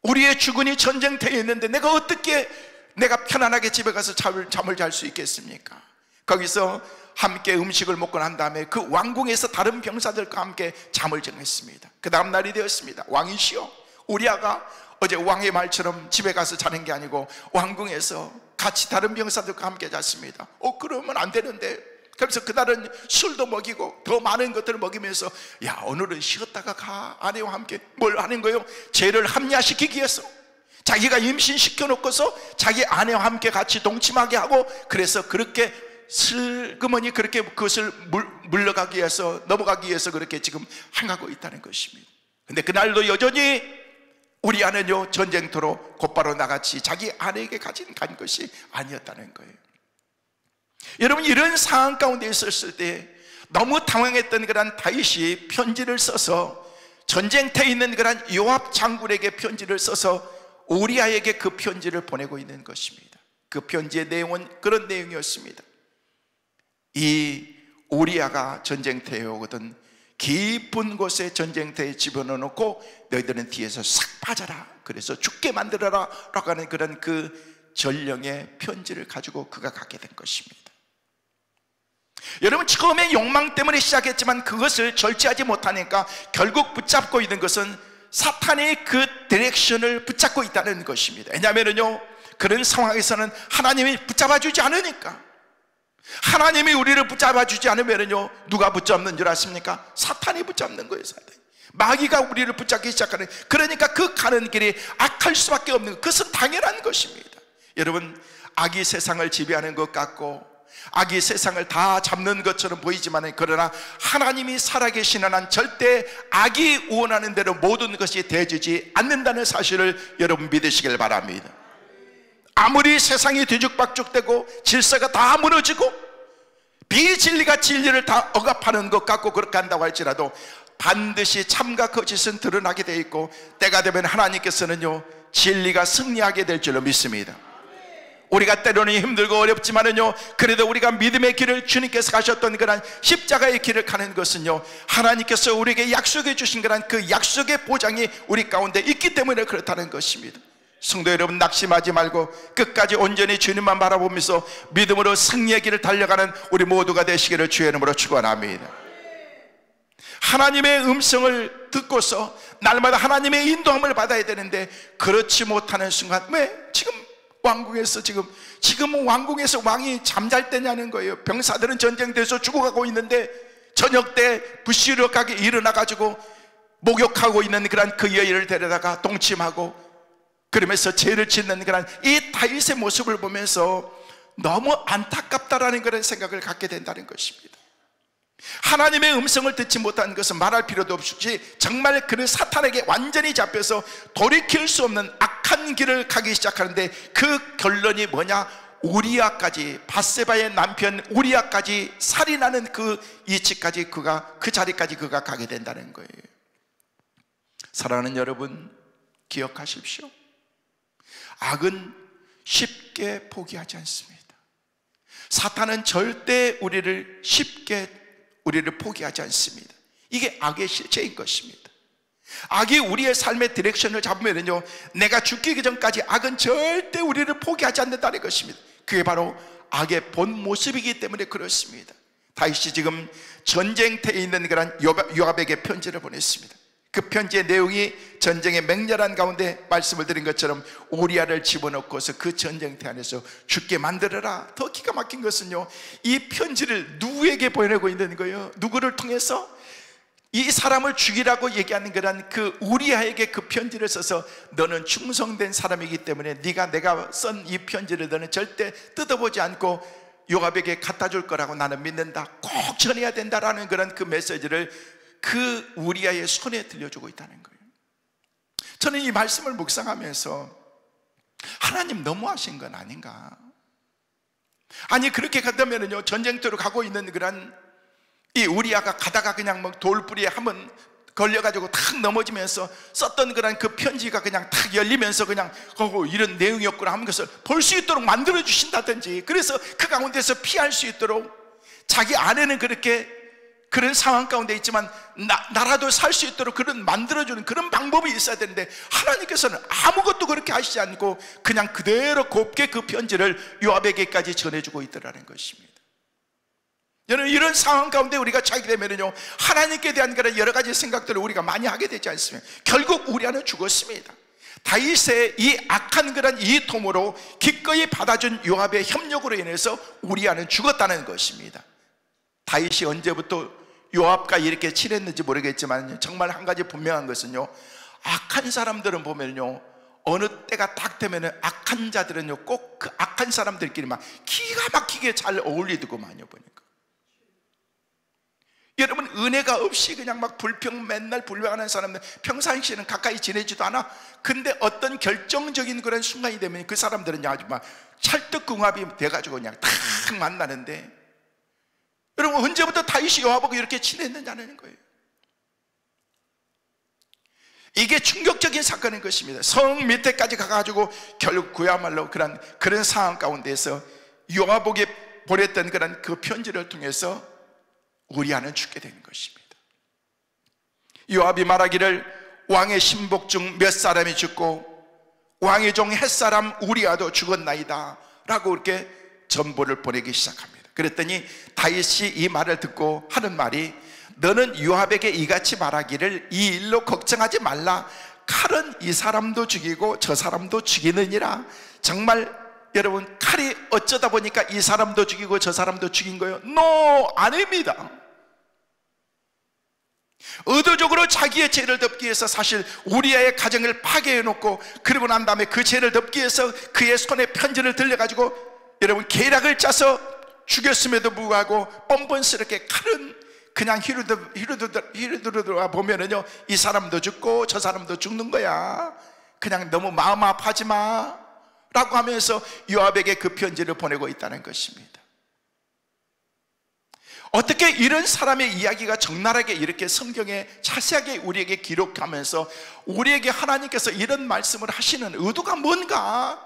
우리의 주군이 전쟁터에 있는데 내가 어떻게 내가 편안하게 집에 가서 잠을 잘 수 있겠습니까? 거기서 함께 음식을 먹고 난 다음에 그 왕궁에서 다른 병사들과 함께 잠을 정했습니다. 그 다음 날이 되었습니다. 왕이시여, 우리아가 어제 왕의 말처럼 집에 가서 자는 게 아니고 왕궁에서 같이 다른 병사들과 함께 잤습니다. 그러면 안 되는데. 그래서 그날은 술도 먹이고 더 많은 것들을 먹이면서, 야, 오늘은 쉬었다가 가. 아내와 함께. 뭘 하는 거예요? 죄를 합리화시키기 위해서 자기가 임신시켜 놓고서 자기 아내와 함께 같이 동침하게 하고, 그래서 그렇게 슬그머니 그렇게 그것을 물러가기 위해서, 넘어가기 위해서 그렇게 지금 행하고 있다는 것입니다. 근데 그날도 여전히 우리 아내는요, 전쟁터로 곧바로 나같이 자기 아내에게 간 것이 아니었다는 거예요. 여러분, 이런 상황 가운데 있었을 때 너무 당황했던 그런 다윗이 편지를 써서, 전쟁터에 있는 그런 요압 장군에게 편지를 써서 우리아에게 그 편지를 보내고 있는 것입니다. 그 편지의 내용은 그런 내용이었습니다. 이 우리아가 전쟁터에 오거든 깊은 곳에 전쟁터에 집어넣어놓고 너희들은 뒤에서 싹 빠져라, 그래서 죽게 만들어라 라고 하는 그런 그 전령의 편지를 가지고 그가 가게 된 것입니다. 여러분, 처음에 욕망 때문에 시작했지만 그것을 절제하지 못하니까 결국 붙잡고 있는 것은 사탄의 그 디렉션을 붙잡고 있다는 것입니다. 왜냐하면요, 그런 상황에서는 하나님이 붙잡아주지 않으니까. 하나님이 우리를 붙잡아주지 않으면요, 누가 붙잡는 줄 아십니까? 사탄이 붙잡는 거예요. 사탄이. 마귀가 우리를 붙잡기 시작하는, 그러니까 그 가는 길이 악할 수밖에 없는, 그것은 당연한 것입니다. 여러분, 악이 세상을 지배하는 것 같고 악이 세상을 다 잡는 것처럼 보이지만, 그러나 하나님이 살아계시는 한 절대 악이 원하는 대로 모든 것이 되어지지 않는다는 사실을 여러분 믿으시길 바랍니다. 아무리 세상이 뒤죽박죽되고 질서가 다 무너지고 비진리가 진리를 다 억압하는 것 같고 그렇게 한다고 할지라도 반드시 참과 거짓은 드러나게 되어 있고, 때가 되면 하나님께서는요, 진리가 승리하게 될 줄로 믿습니다. 우리가 때로는 힘들고 어렵지만은요, 그래도 우리가 믿음의 길을 주님께서 가셨던 그런 십자가의 길을 가는 것은요, 하나님께서 우리에게 약속해 주신 그런 그 약속의 보장이 우리 가운데 있기 때문에 그렇다는 것입니다. 성도 여러분, 낙심하지 말고 끝까지 온전히 주님만 바라보면서 믿음으로 승리의 길을 달려가는 우리 모두가 되시기를 주의 이름으로 축원합니다. 하나님의 음성을 듣고서 날마다 하나님의 인도함을 받아야 되는데, 그렇지 못하는 순간, 왜 지금 왕궁에서 지금 왕궁에서 왕이 잠잘 때냐는 거예요. 병사들은 전쟁터에서 죽어가고 있는데 저녁 때 부시럭하게 일어나가지고 목욕하고 있는 그런 그 여인을 데려다가 동침하고 그러면서 죄를 짓는 그런 이 다윗의 모습을 보면서 너무 안타깝다라는 그런 생각을 갖게 된다는 것입니다. 하나님의 음성을 듣지 못한 것은 말할 필요도 없이 정말 그는 사탄에게 완전히 잡혀서 돌이킬 수 없는 악한 길을 가기 시작하는데, 그 결론이 뭐냐? 우리아까지, 밧세바의 남편 우리아까지 살인하는 그 이치까지 그 자리까지 그가 가게 된다는 거예요. 사랑하는 여러분, 기억하십시오. 악은 쉽게 포기하지 않습니다. 사탄은 절대 우리를 포기하지 않습니다. 이게 악의 실체인 것입니다. 악이 우리의 삶의 디렉션을 잡으면요, 내가 죽기 전까지 악은 절대 우리를 포기하지 않는다는 것입니다. 그게 바로 악의 본 모습이기 때문에 그렇습니다. 다윗이 지금 전쟁터에 있는 그런 요압에게 편지를 보냈습니다. 그 편지의 내용이 전쟁의 맹렬한 가운데 말씀을 드린 것처럼 우리아를 집어넣고서 그 전쟁터 안에서 죽게 만들어라. 더 기가 막힌 것은요, 이 편지를 누구에게 보내고 있는 거예요? 누구를 통해서? 이 사람을 죽이라고 얘기하는 그런 그 우리아에게 그 편지를 써서, 너는 충성된 사람이기 때문에 내가 쓴 이 편지를 너는 절대 뜯어보지 않고 요압에게 갖다 줄 거라고 나는 믿는다. 꼭 전해야 된다라는 그런 그 메시지를 그 우리아의 손에 들려주고 있다는 거예요. 저는 이 말씀을 묵상하면서 하나님 너무하신 건 아닌가? 아니, 그렇게 간다면요, 전쟁터로 가고 있는 그런 이 우리아가 가다가 그냥 뭐 돌뿌리에 한번 걸려가지고 탁 넘어지면서 썼던 그런 그 편지가 그냥 탁 열리면서 그냥 이런 내용이었구나 하는 것을 볼 수 있도록 만들어 주신다든지, 그래서 그 가운데서 피할 수 있도록 자기 아내는 그렇게 그런 상황 가운데 있지만 나라도 살 수 있도록 그런 만들어주는 그런 방법이 있어야 되는데, 하나님께서는 아무것도 그렇게 하시지 않고 그냥 그대로 곱게 그 편지를 요압에게까지 전해주고 있더라는 것입니다. 여러분, 이런 상황 가운데 우리가 차게 되면요, 하나님께 대한 그런 여러 가지 생각들을 우리가 많이 하게 되지 않습니까? 결국 우리아는 죽었습니다. 다윗의 이 악한 그런 이 통으로 기꺼이 받아준 요압의 협력으로 인해서 우리아는 죽었다는 것입니다. 다윗이 언제부터 요압과 이렇게 친했는지 모르겠지만 정말 한 가지 분명한 것은요, 악한 사람들은 보면요, 어느 때가 딱 되면은 악한 자들은요, 꼭 그 악한 사람들끼리 막 기가 막히게 잘 어울리더구만요. 보니까 여러분, 은혜가 없이 그냥 막 맨날 불평하는 사람들 평상시에는 가까이 지내지도 않아. 근데 어떤 결정적인 그런 순간이 되면 그 사람들은 아주 막 찰떡궁합이 돼가지고 그냥 탁 만나는데, 여러분, 언제부터 다윗이 요압하고 이렇게 친했느냐는 거예요. 이게 충격적인 사건인 것입니다. 성 밑에까지 가가지고 결국 그야말로 그런 상황 가운데서 요압에게 보냈던 그런 그 편지를 통해서 우리아는 죽게 되는 것입니다. 요압이 말하기를 왕의 신복 중 몇 사람이 죽고 왕의 종 햇사람 우리아도 죽었나이다 라고 이렇게 전보를 보내기 시작합니다. 그랬더니 다윗이 이 말을 듣고 하는 말이, 너는 요압에게 이같이 말하기를 이 일로 걱정하지 말라. 칼은 이 사람도 죽이고 저 사람도 죽이느니라. 정말 여러분, 칼이 어쩌다 보니까 이 사람도 죽이고 저 사람도 죽인 거예요? No, 아닙니다. 의도적으로 자기의 죄를 덮기 위해서 사실 우리아의 가정을 파괴해 놓고, 그리고 난 다음에 그 죄를 덮기 위해서 그의 손에 편지를 들려가지고 여러분 계략을 짜서 죽였음에도 불구하고 뻔뻔스럽게 칼은 그냥 히르들어 보면은요, 이 사람도 죽고 저 사람도 죽는 거야, 그냥 너무 마음 아파하지 마 라고 하면서 요압에게 그 편지를 보내고 있다는 것입니다. 어떻게 이런 사람의 이야기가 적나라하게 이렇게 성경에 자세하게 우리에게 기록하면서 우리에게 하나님께서 이런 말씀을 하시는 의도가 뭔가,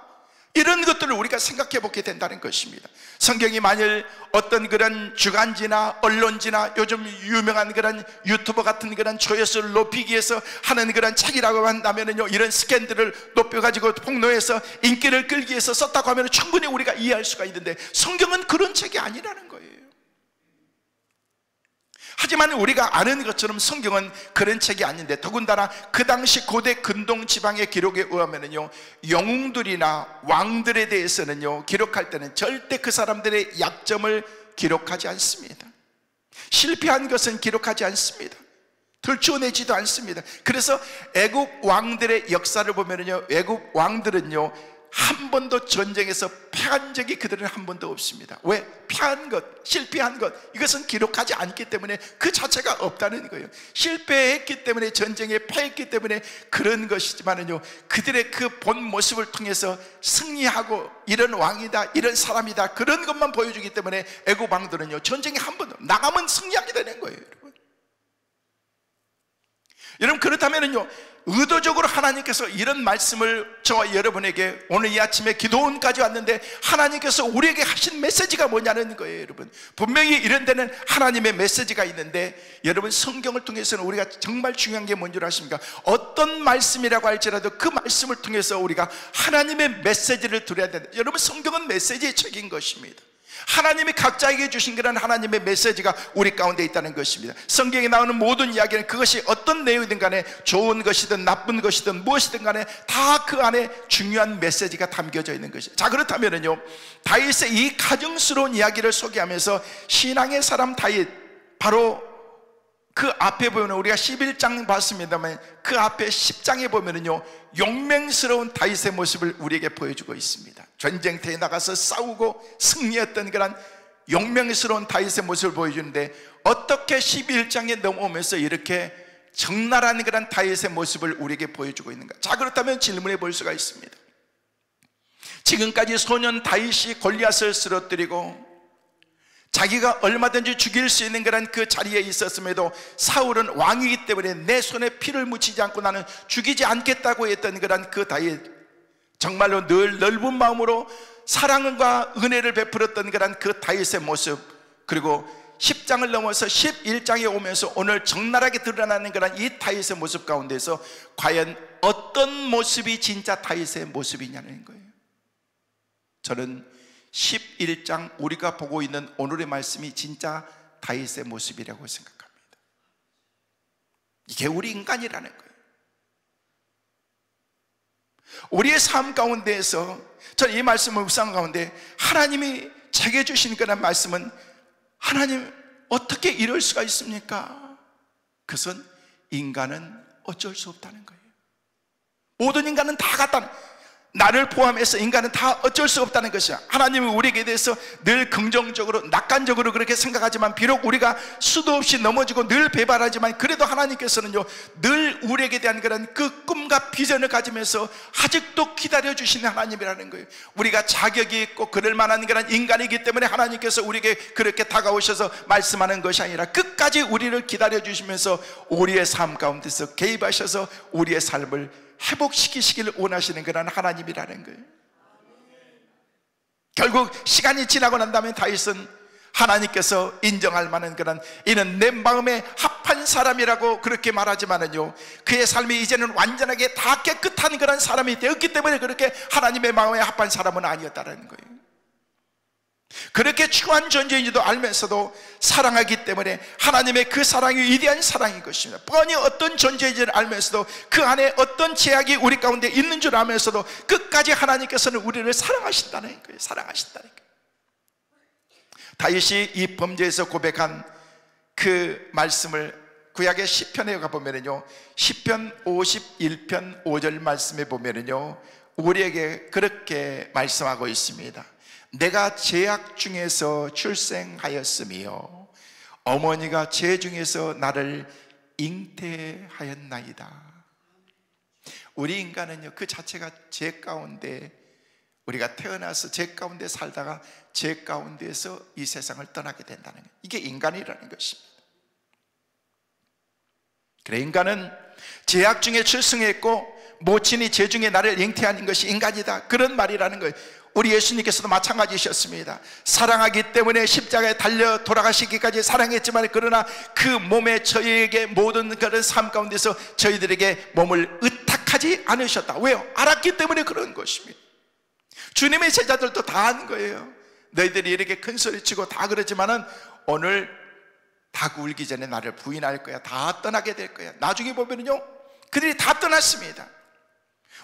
이런 것들을 우리가 생각해 보게 된다는 것입니다. 성경이 만일 어떤 그런 주간지나 언론지나 요즘 유명한 그런 유튜버 같은 그런 조회수를 높이기 위해서 하는 그런 책이라고 한다면요, 이런 스캔들을 높여가지고 폭로해서 인기를 끌기 위해서 썼다고 하면 충분히 우리가 이해할 수가 있는데, 성경은 그런 책이 아니라는 거예요. 하지만 우리가 아는 것처럼 성경은 그런 책이 아닌데, 더군다나 그 당시 고대 근동 지방의 기록에 의하면요, 영웅들이나 왕들에 대해서는요, 기록할 때는 절대 그 사람들의 약점을 기록하지 않습니다. 실패한 것은 기록하지 않습니다. 들추어내지도 않습니다. 그래서 애국 왕들의 역사를 보면요, 애국 왕들은요, 한 번도 전쟁에서 패한 적이 그들은 한 번도 없습니다. 왜? 패한 것, 실패한 것, 이것은 기록하지 않기 때문에 그 자체가 없다는 거예요. 실패했기 때문에, 전쟁에 패했기 때문에 그런 것이지만은요, 그들의 그 본 모습을 통해서 승리하고 이런 왕이다, 이런 사람이다, 그런 것만 보여주기 때문에 애국 왕들은요, 전쟁에 한 번도 나가면 승리하게 되는 거예요. 여러분, 그렇다면은요, 의도적으로 하나님께서 이런 말씀을 저와 여러분에게 오늘 이 아침에 기도원까지 왔는데, 하나님께서 우리에게 하신 메시지가 뭐냐는 거예요. 여러분, 분명히 이런 데는 하나님의 메시지가 있는데, 여러분 성경을 통해서는 우리가 정말 중요한 게 뭔지 아십니까? 어떤 말씀이라고 할지라도 그 말씀을 통해서 우리가 하나님의 메시지를 들어야 된다. 여러분, 성경은 메시지의 책인 것입니다. 하나님이 각자에게 주신 그런 하나님의 메시지가 우리 가운데 있다는 것입니다. 성경에 나오는 모든 이야기는 그것이 어떤 내용이든 간에, 좋은 것이든 나쁜 것이든 무엇이든 간에 다 그 안에 중요한 메시지가 담겨져 있는 것이죠. 자, 그렇다면요, 다윗의 이 가정스러운 이야기를 소개하면서 신앙의 사람 다윗, 바로 그 앞에 보면 우리가 11장 봤습니다만 그 앞에 10장에 보면은요, 용맹스러운 다윗의 모습을 우리에게 보여주고 있습니다. 전쟁터에 나가서 싸우고 승리했던 그런 용맹스러운 다윗의 모습을 보여주는데, 어떻게 11장에 넘어오면서 이렇게 적나라한 그런 다윗의 모습을 우리에게 보여주고 있는가? 자, 그렇다면 질문해 볼 수가 있습니다. 지금까지 소년 다윗이 골리앗을 쓰러뜨리고 자기가 얼마든지 죽일 수 있는 그런 그 자리에 있었음에도 사울은 왕이기 때문에 내 손에 피를 묻히지 않고 나는 죽이지 않겠다고 했던 그런 그 다윗, 정말로 늘 넓은 마음으로 사랑과 은혜를 베풀었던 그런 그 다윗의 모습, 그리고 10장을 넘어서 11장에 오면서 오늘 적나라하게 드러나는 그런 이 다윗의 모습 가운데서 과연 어떤 모습이 진짜 다윗의 모습이냐는 거예요. 저는 11장 우리가 보고 있는 오늘의 말씀이 진짜 다윗의 모습이라고 생각합니다. 이게 우리 인간이라는 거예요. 우리의 삶 가운데에서 저는 이 말씀을 묵상 가운데 하나님이 제게 주신 그런 말씀은, 하나님 어떻게 이럴 수가 있습니까? 그것은 인간은 어쩔 수 없다는 거예요. 모든 인간은 다 같다는, 나를 포함해서 인간은 다 어쩔 수 없다는 것이야. 하나님은 우리에게 대해서 늘 긍정적으로, 낙관적으로 그렇게 생각하지만, 비록 우리가 수도 없이 넘어지고 늘 배반하지만, 그래도 하나님께서는요, 늘 우리에게 대한 그런 그 꿈과 비전을 가지면서 아직도 기다려주시는 하나님이라는 거예요. 우리가 자격이 있고 그럴 만한 그런 인간이기 때문에 하나님께서 우리에게 그렇게 다가오셔서 말씀하는 것이 아니라 끝까지 우리를 기다려주시면서 우리의 삶 가운데서 개입하셔서 우리의 삶을 회복시키시기를 원하시는 그런 하나님이라는 거예요. 결국 시간이 지나고 난 다음에 다윗은 하나님께서 인정할 만한 그런, 이는 내 마음에 합한 사람이라고 그렇게 말하지만은요, 그의 삶이 이제는 완전하게 다 깨끗한 그런 사람이 되었기 때문에 그렇게 하나님의 마음에 합한 사람은 아니었다는 거예요. 그렇게 추한 존재인지도 알면서도 사랑하기 때문에 하나님의 그 사랑이 위대한 사랑인 것입니다. 뻔히 어떤 존재인지를 알면서도 그 안에 어떤 제약이 우리 가운데 있는 줄 알면서도 끝까지 하나님께서는 우리를 사랑하신다는 거예요. 사랑하신다는 거예요. 다윗이 이 범죄에서 고백한 그 말씀을 구약의 시편에 가보면요, 시편 51편 5절 말씀에 보면요, 우리에게 그렇게 말씀하고 있습니다. 내가 제약 중에서 출생하였으며 어머니가 제 중에서 나를 잉태하였나이다. 우리 인간은요, 그 자체가 죄 가운데, 우리가 태어나서 죄 가운데 살다가 죄 가운데에서 이 세상을 떠나게 된다는 거예요. 이게 인간이라는 것입니다. 그래, 인간은 죄악 중에 출생했고 모친이 죄 중에 나를 잉태하는 것이 인간이다, 그런 말이라는 거예요. 우리 예수님께서도 마찬가지셨습니다. 사랑하기 때문에 십자가에 달려 돌아가시기까지 사랑했지만, 그러나 그 몸에 저희에게 모든 그런 삶 가운데서 저희들에게 몸을 의탁하지 않으셨다. 왜요? 알았기 때문에 그런 것입니다. 주님의 제자들도 다 한 거예요. 너희들이 이렇게 큰 소리치고 다 그러지만은 오늘 닭 울기 전에 나를 부인할 거야. 다 떠나게 될 거야. 나중에 보면요, 그들이 다 떠났습니다.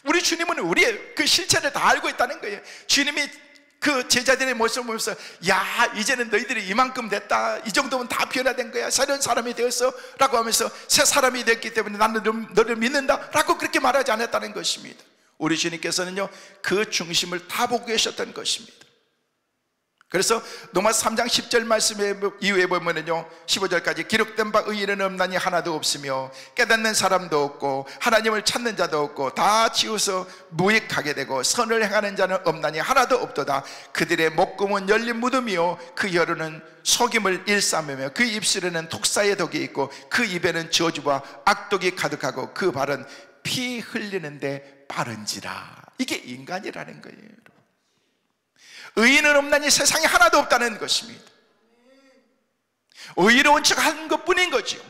우리 주님은 우리의 그 실체를 다 알고 있다는 거예요. 주님이 그 제자들의 모습을 보면서, 야, 이제는 너희들이 이만큼 됐다, 이 정도면 다 변화된 거야, 새로운 사람이 되었어 라고 하면서 새 사람이 됐기 때문에 나는 너를 믿는다 라고 그렇게 말하지 않았다는 것입니다. 우리 주님께서는요, 그 중심을 다 보고 계셨던 것입니다. 그래서 로마서 3장 10절 말씀 이후에 보면은요, 15절까지 기록된 바 의인은 없나니 하나도 없으며 깨닫는 사람도 없고 하나님을 찾는 자도 없고 다 지우서 무익하게 되고 선을 행하는 자는 없나니 하나도 없도다. 그들의 목구멍은 열린 무덤이요 그 혀로는 속임을 일삼으며 그 입술에는 독사의 독이 있고 그 입에는 저주와 악독이 가득하고 그 발은 피 흘리는데 빠른지라. 이게 인간이라는 거예요. 의인은 없나니 세상에 하나도 없다는 것입니다. 의로운 척 하는 것뿐인 거죠.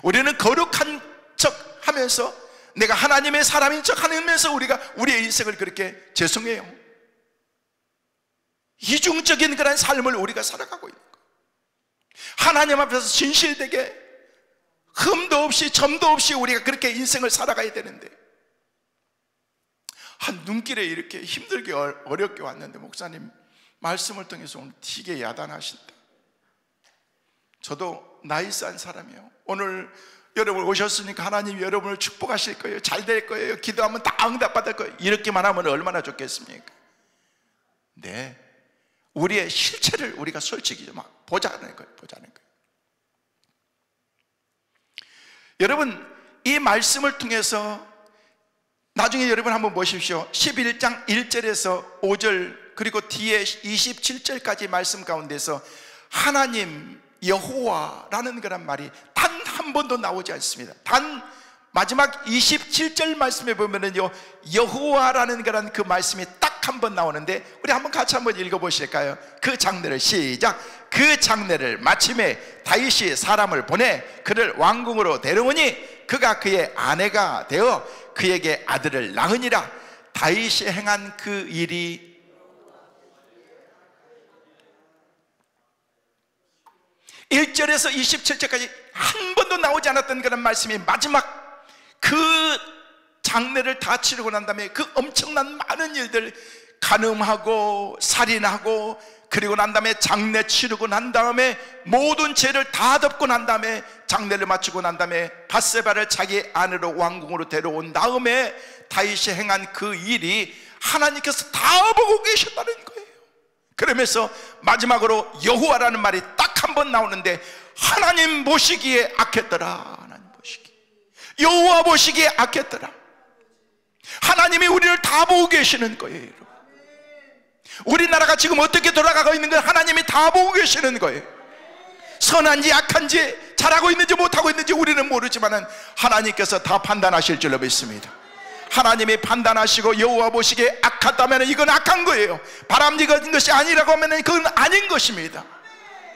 우리는 거룩한 척 하면서, 내가 하나님의 사람인 척 하면서 우리가 우리의 인생을 그렇게 죄송해요, 이중적인 그런 삶을 우리가 살아가고 있는 거예요. 하나님 앞에서 진실되게 흠도 없이 점도 없이 우리가 그렇게 인생을 살아가야 되는데, 한 눈길에 이렇게 힘들게 어렵게 왔는데 목사님 말씀을 통해서 오늘 되게 야단하신다. 저도 나이스한 사람이에요. 오늘 여러분 오셨으니까 하나님 여러분을 축복하실 거예요, 잘 될 거예요, 기도하면 다 응답받을 거예요, 이렇게만 하면 얼마나 좋겠습니까? 네, 우리의 실체를 우리가 솔직히 좀 보자는 거예요. 여러분, 이 말씀을 통해서 나중에 여러분 한번 보십시오. 11장 1절에서 5절 그리고 뒤에 27절까지 말씀 가운데서 하나님 여호와라는 그런 말이 단 한 번도 나오지 않습니다. 단 마지막 27절 말씀에 보면은요, 여호와라는 그런 그 말씀이 딱 한 번 나오는데, 우리 한번 같이 한번 읽어보실까요? 그 장례를 시작. 그 장례를 마침에 다윗이 사람을 보내 그를 왕궁으로 데려오니 그가 그의 아내가 되어 그에게 아들을 낳으니라. 다윗이 행한 그 일이 1절에서 27절까지 한 번도 나오지 않았던 그런 말씀이 마지막 그 장례를 다 치르고 난 다음에 그 엄청난 많은 일들, 간음하고 살인하고 그리고 난 다음에 장례 치르고 난 다음에 모든 죄를 다 덮고 난 다음에 장례를 마치고 난 다음에 밧세바를 자기 아내로 왕궁으로 데려온 다음에 다윗이 행한 그 일이 하나님께서 다 보고 계셨다는 거예요. 그러면서 마지막으로 여호와라는 말이 딱 한 번 나오는데, 하나님 보시기에 악했더라. 하나님 보시기에, 여호와 보시기에 악했더라. 하나님이 우리를 다 보고 계시는 거예요. 여러분, 우리나라가 지금 어떻게 돌아가고 있는 걸 하나님이 다 보고 계시는 거예요. 선한지 악한지 잘하고 있는지 못하고 있는지 우리는 모르지만 하나님께서 다 판단하실 줄로 믿습니다. 하나님이 판단하시고 여호와 보시기에 악하다면 이건 악한 거예요. 바람직한 것이 아니라고 하면 그건 아닌 것입니다.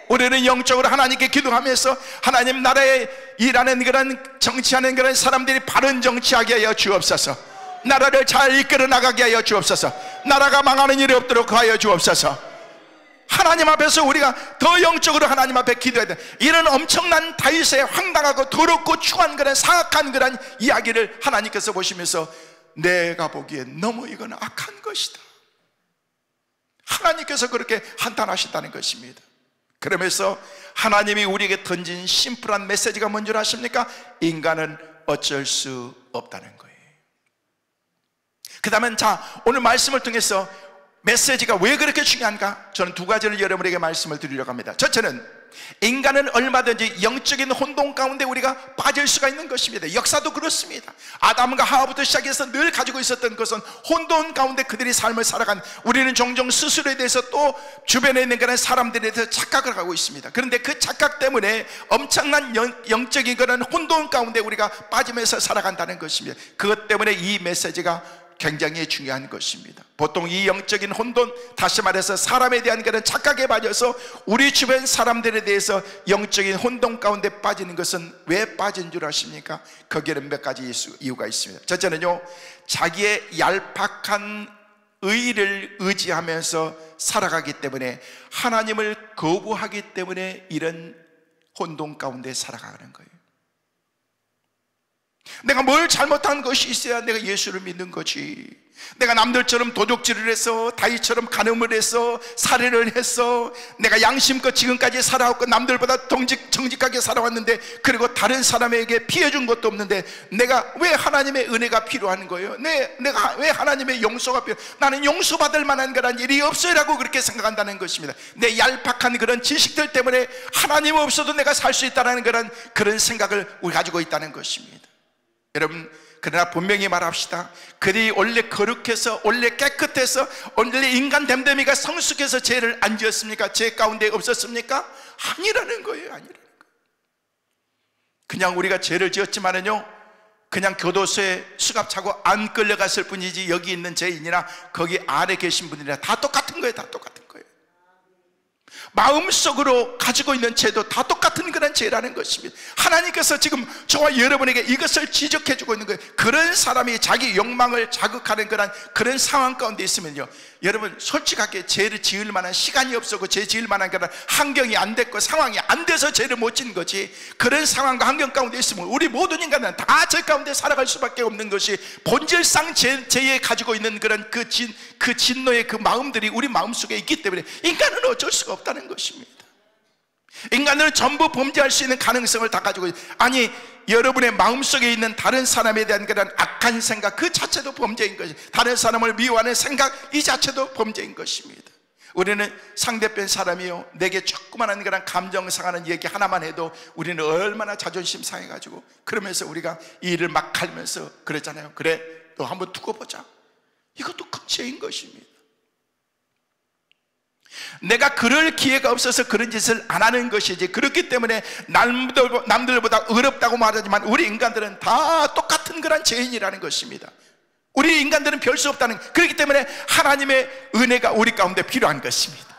우리는 영적으로 하나님께 기도하면서 하나님 나라에 일하는 그런 정치하는 그런 사람들이 바른 정치하게 하여 주옵소서. 나라를 잘 이끌어 나가게 하여 주옵소서. 나라가 망하는 일이 없도록 하여 주옵소서. 하나님 앞에서 우리가 더 영적으로 하나님 앞에 기도해야 돼. 이런 엄청난 다윗의 황당하고 더럽고 추한 그런 사악한 그런 이야기를 하나님께서 보시면서 내가 보기엔 너무 이건 악한 것이다. 하나님께서 그렇게 한탄하셨다는 것입니다. 그러면서 하나님이 우리에게 던진 심플한 메시지가 뭔 줄 아십니까? 인간은 어쩔 수 없다는 거예요. 그 다음엔 오늘 말씀을 통해서 메시지가 왜 그렇게 중요한가? 저는 두 가지를 여러분에게 말씀을 드리려고 합니다. 첫째는 인간은 얼마든지 영적인 혼돈 가운데 우리가 빠질 수가 있는 것입니다. 역사도 그렇습니다. 아담과 하와부터 시작해서 늘 가지고 있었던 것은 혼돈 가운데 그들이 삶을 살아간, 우리는 종종 스스로에 대해서 또 주변에 있는 그런 사람들에 대해서 착각을 하고 있습니다. 그런데 그 착각 때문에 엄청난 영적인 그런 혼돈 가운데 우리가 빠지면서 살아간다는 것입니다. 그것 때문에 이 메시지가 굉장히 중요한 것입니다. 보통 이 영적인 혼돈, 다시 말해서 사람에 대한 그런 착각에 빠져서 우리 주변 사람들에 대해서 영적인 혼돈 가운데 빠지는 것은 왜 빠진 줄 아십니까? 거기에는 몇 가지 이유가 있습니다. 첫째는요, 자기의 얄팍한 의의를 의지하면서 살아가기 때문에, 하나님을 거부하기 때문에 이런 혼돈 가운데 살아가는 거예요. 내가 뭘 잘못한 것이 있어야 내가 예수를 믿는 거지. 내가 남들처럼 도둑질을 해서, 다윗처럼 간음을 해서, 살해를 해서, 내가 양심껏 지금까지 살아왔고 남들보다 정직하게 살아왔는데, 그리고 다른 사람에게 피해준 것도 없는데 내가 왜 하나님의 은혜가 필요한 거예요? 내가 왜 하나님의 용서가 나는 용서받을 만한 그런 일이 없어요 라고 그렇게 생각한다는 것입니다. 내 얄팍한 그런 지식들 때문에 하나님 없어도 내가 살 수 있다는 그런 생각을 우리 가지고 있다는 것입니다. 여러분, 그러나 분명히 말합시다. 그들이 원래 거룩해서, 원래 깨끗해서, 원래 인간 됨됨이가 성숙해서 죄를 안 지었습니까? 죄 가운데 없었습니까? 아니라는 거예요. 아니라는 거예요. 그냥 우리가 죄를 지었지만은요, 그냥 교도소에 수갑 차고 안 끌려갔을 뿐이지, 여기 있는 죄인이나 거기 안에 계신 분들이나 다 똑같은 거예요. 다 똑같은 거예요. 마음속으로 가지고 있는 죄도 다 똑같은 그런 죄라는 것입니다. 하나님께서 지금 저와 여러분에게 이것을 지적해 주고 있는 거예요. 그런 사람이 자기 욕망을 자극하는 그런 상황 가운데 있으면요, 여러분 솔직하게 죄를 지을 만한 시간이 없었고 죄 지을 만한 그런 환경이 안 됐고 상황이 안 돼서 죄를 못 지은 거지, 그런 상황과 환경 가운데 있으면 우리 모든 인간은 다 죄 가운데 살아갈 수밖에 없는 것이, 본질상 죄에 가지고 있는 그런 그 진노의 그 마음들이 우리 마음속에 있기 때문에 인간은 어쩔 수가 없다는 것입니다. 인간들은 전부 범죄할 수 있는 가능성을 다 가지고 아니, 여러분의 마음속에 있는 다른 사람에 대한 그런 악한 생각 그 자체도 범죄인 것이, 다른 사람을 미워하는 생각 이 자체도 범죄인 것입니다. 우리는 상대편 사람이요, 내게 조그마한 그런 감정 상하는 얘기 하나만 해도 우리는 얼마나 자존심 상해가지고, 그러면서 우리가 이 일을 막 갈면서 그러잖아요. 그래, 너 한번 두고 보자. 이것도 큰 죄인 것입니다. 내가 그럴 기회가 없어서 그런 짓을 안 하는 것이지, 그렇기 때문에 남들보다 어렵다고 말하지만 우리 인간들은 다 똑같은 그런 죄인이라는 것입니다. 우리 인간들은 별 수 없다는, 그렇기 때문에 하나님의 은혜가 우리 가운데 필요한 것입니다.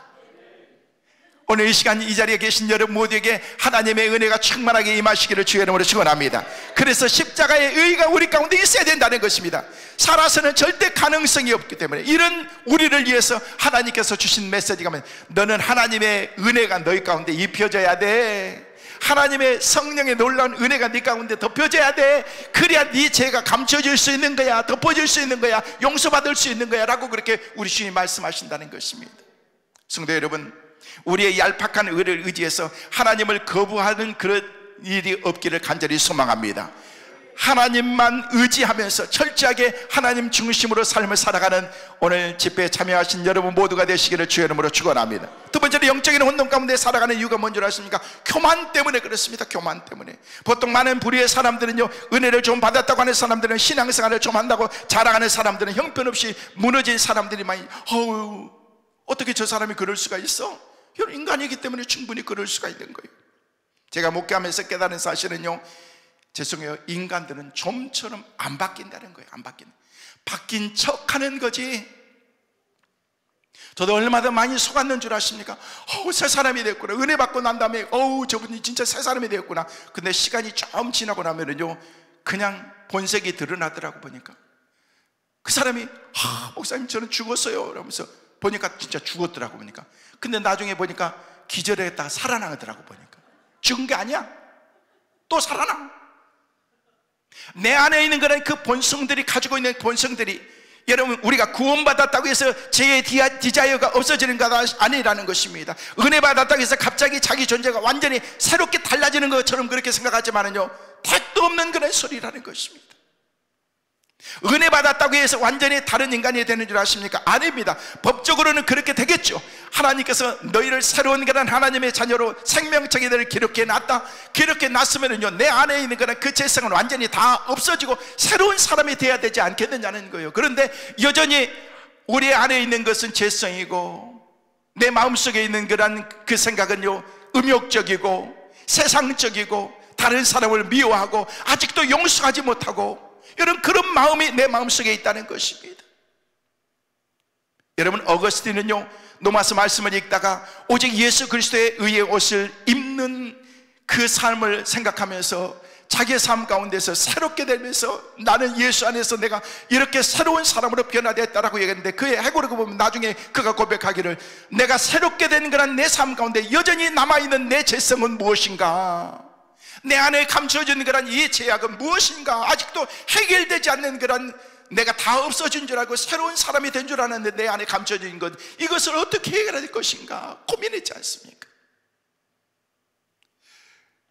오늘 이 시간 이 자리에 계신 여러분 모두에게 하나님의 은혜가 충만하게 임하시기를 주의 이름으로 축원합니다. 그래서 십자가의 의의가 우리 가운데 있어야 된다는 것입니다. 살아서는 절대 가능성이 없기 때문에, 이런 우리를 위해서 하나님께서 주신 메시지가 뭐냐면, 너는 하나님의 은혜가 너희 가운데 입혀져야 돼. 하나님의 성령의 놀라운 은혜가 네 가운데 덮여져야 돼. 그래야 네 죄가 감춰질 수 있는 거야, 덮어질 수 있는 거야, 용서받을 수 있는 거야 라고 그렇게 우리 주님이 말씀하신다는 것입니다. 성도 여러분, 우리의 얄팍한 의를 의지해서 하나님을 거부하는 그런 일이 없기를 간절히 소망합니다. 하나님만 의지하면서 철저하게 하나님 중심으로 삶을 살아가는 오늘 집회에 참여하신 여러분 모두가 되시기를 주의 이름으로 축원합니다. 두 번째로, 영적인 혼돈 가운데 살아가는 이유가 뭔지 아십니까? 교만 때문에 그렇습니다. 교만 때문에. 보통 많은 부류의 사람들은요, 은혜를 좀 받았다고 하는 사람들은, 신앙생활을 좀 한다고 자랑하는 사람들은 형편없이 무너진 사람들이 많이, 어떻게 저 사람이 그럴 수가 있어? 인간이기 때문에 충분히 그럴 수가 있는 거예요. 제가 목회하면서 깨달은 사실은요, 죄송해요, 인간들은 좀처럼 안 바뀐다는 거예요. 안 바뀐다. 바뀐 척하는 거지. 저도 얼마나 많이 속았는 줄 아십니까? 새 사람이 됐구나. 은혜 받고 난 다음에 저분이 진짜 새 사람이 되었구나. 근데 시간이 좀 지나고 나면은요, 그냥 본색이 드러나더라고. 보니까 그 사람이 목사님 저는 죽었어요 이러면서 보니까 진짜 죽었더라고. 보니까 근데 나중에 보니까 기절했다가 살아나더라고. 보니까 죽은 게 아니야, 또 살아나. 내 안에 있는 거는 그 본성들이 가지고 있는 본성들이, 여러분, 우리가 구원받았다고 해서 죄의 디자이어가 없어지는 것 아니라는 것입니다. 은혜 받았다고 해서 갑자기 자기 존재가 완전히 새롭게 달라지는 것처럼 그렇게 생각하지만은요, 택도 없는 그런 소리라는 것입니다. 은혜 받았다고 해서 완전히 다른 인간이 되는 줄 아십니까? 아닙니다. 법적으로는 그렇게 되겠죠. 하나님께서 너희를 새로운 그런 하나님의 자녀로 생명책에 너를 기록해 놨다. 기록해 놨으면은요, 내 안에 있는 그런 그 죄성은 완전히 다 없어지고 새로운 사람이 돼야 되지 않겠느냐는 거예요. 그런데 여전히 우리 안에 있는 것은 죄성이고, 내 마음속에 있는 그 생각은요, 음욕적이고 세상적이고 다른 사람을 미워하고 아직도 용서하지 못하고, 여러분, 그런 마음이 내 마음속에 있다는 것입니다. 여러분, 어거스틴은요, 로마서 말씀을 읽다가 오직 예수 그리스도의 의의 옷을 입는 그 삶을 생각하면서 자기의 삶 가운데서 새롭게 되면서 나는 예수 안에서 내가 이렇게 새로운 사람으로 변화됐다라고 얘기했는데, 그의 해고를 보면 나중에 그가 고백하기를, 내가 새롭게 된 그런 내 삶 가운데 여전히 남아있는 내 죄성은 무엇인가, 내 안에 감춰진 그런 이 죄악은 무엇인가, 아직도 해결되지 않는 그런, 내가 다 없어진 줄 알고 새로운 사람이 된 줄 알았는데 내 안에 감춰진 것, 이것을 어떻게 해결할 것인가 고민했지 않습니까?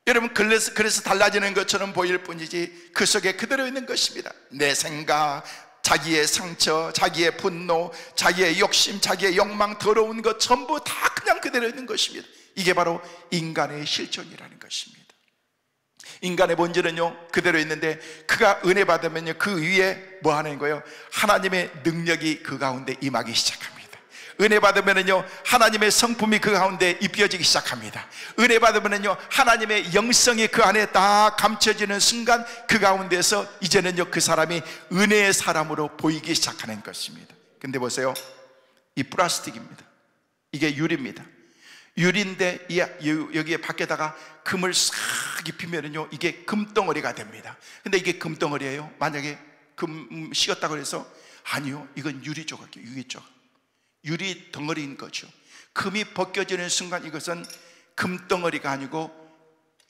여러분, 그래서 달라지는 것처럼 보일 뿐이지 그 속에 그대로 있는 것입니다. 내 생각, 자기의 상처, 자기의 분노, 자기의 욕심, 자기의 욕망, 더러운 것 전부 다 그냥 그대로 있는 것입니다. 이게 바로 인간의 실존이라는 것입니다. 인간의 본질은요, 그대로 있는데 그가 은혜 받으면요, 그 위에 뭐 하는 거예요? 하나님의 능력이 그 가운데 임하기 시작합니다. 은혜 받으면요, 하나님의 성품이 그 가운데 입혀지기 시작합니다. 은혜 받으면요, 하나님의 영성이 그 안에 다 감춰지는 순간 그 가운데서 이제는요, 그 사람이 은혜의 사람으로 보이기 시작하는 것입니다. 근데 보세요, 이 플라스틱입니다. 이게 유리입니다. 유리인데 여기에 밖에다가 금을 싹 입히면요, 이게 금덩어리가 됩니다. 근데 이게 금덩어리예요? 만약에 금 식었다고 해서 아니요, 이건 유리 조각이에요. 유리 조각, 유리 덩어리인 거죠. 금이 벗겨지는 순간 이것은 금덩어리가 아니고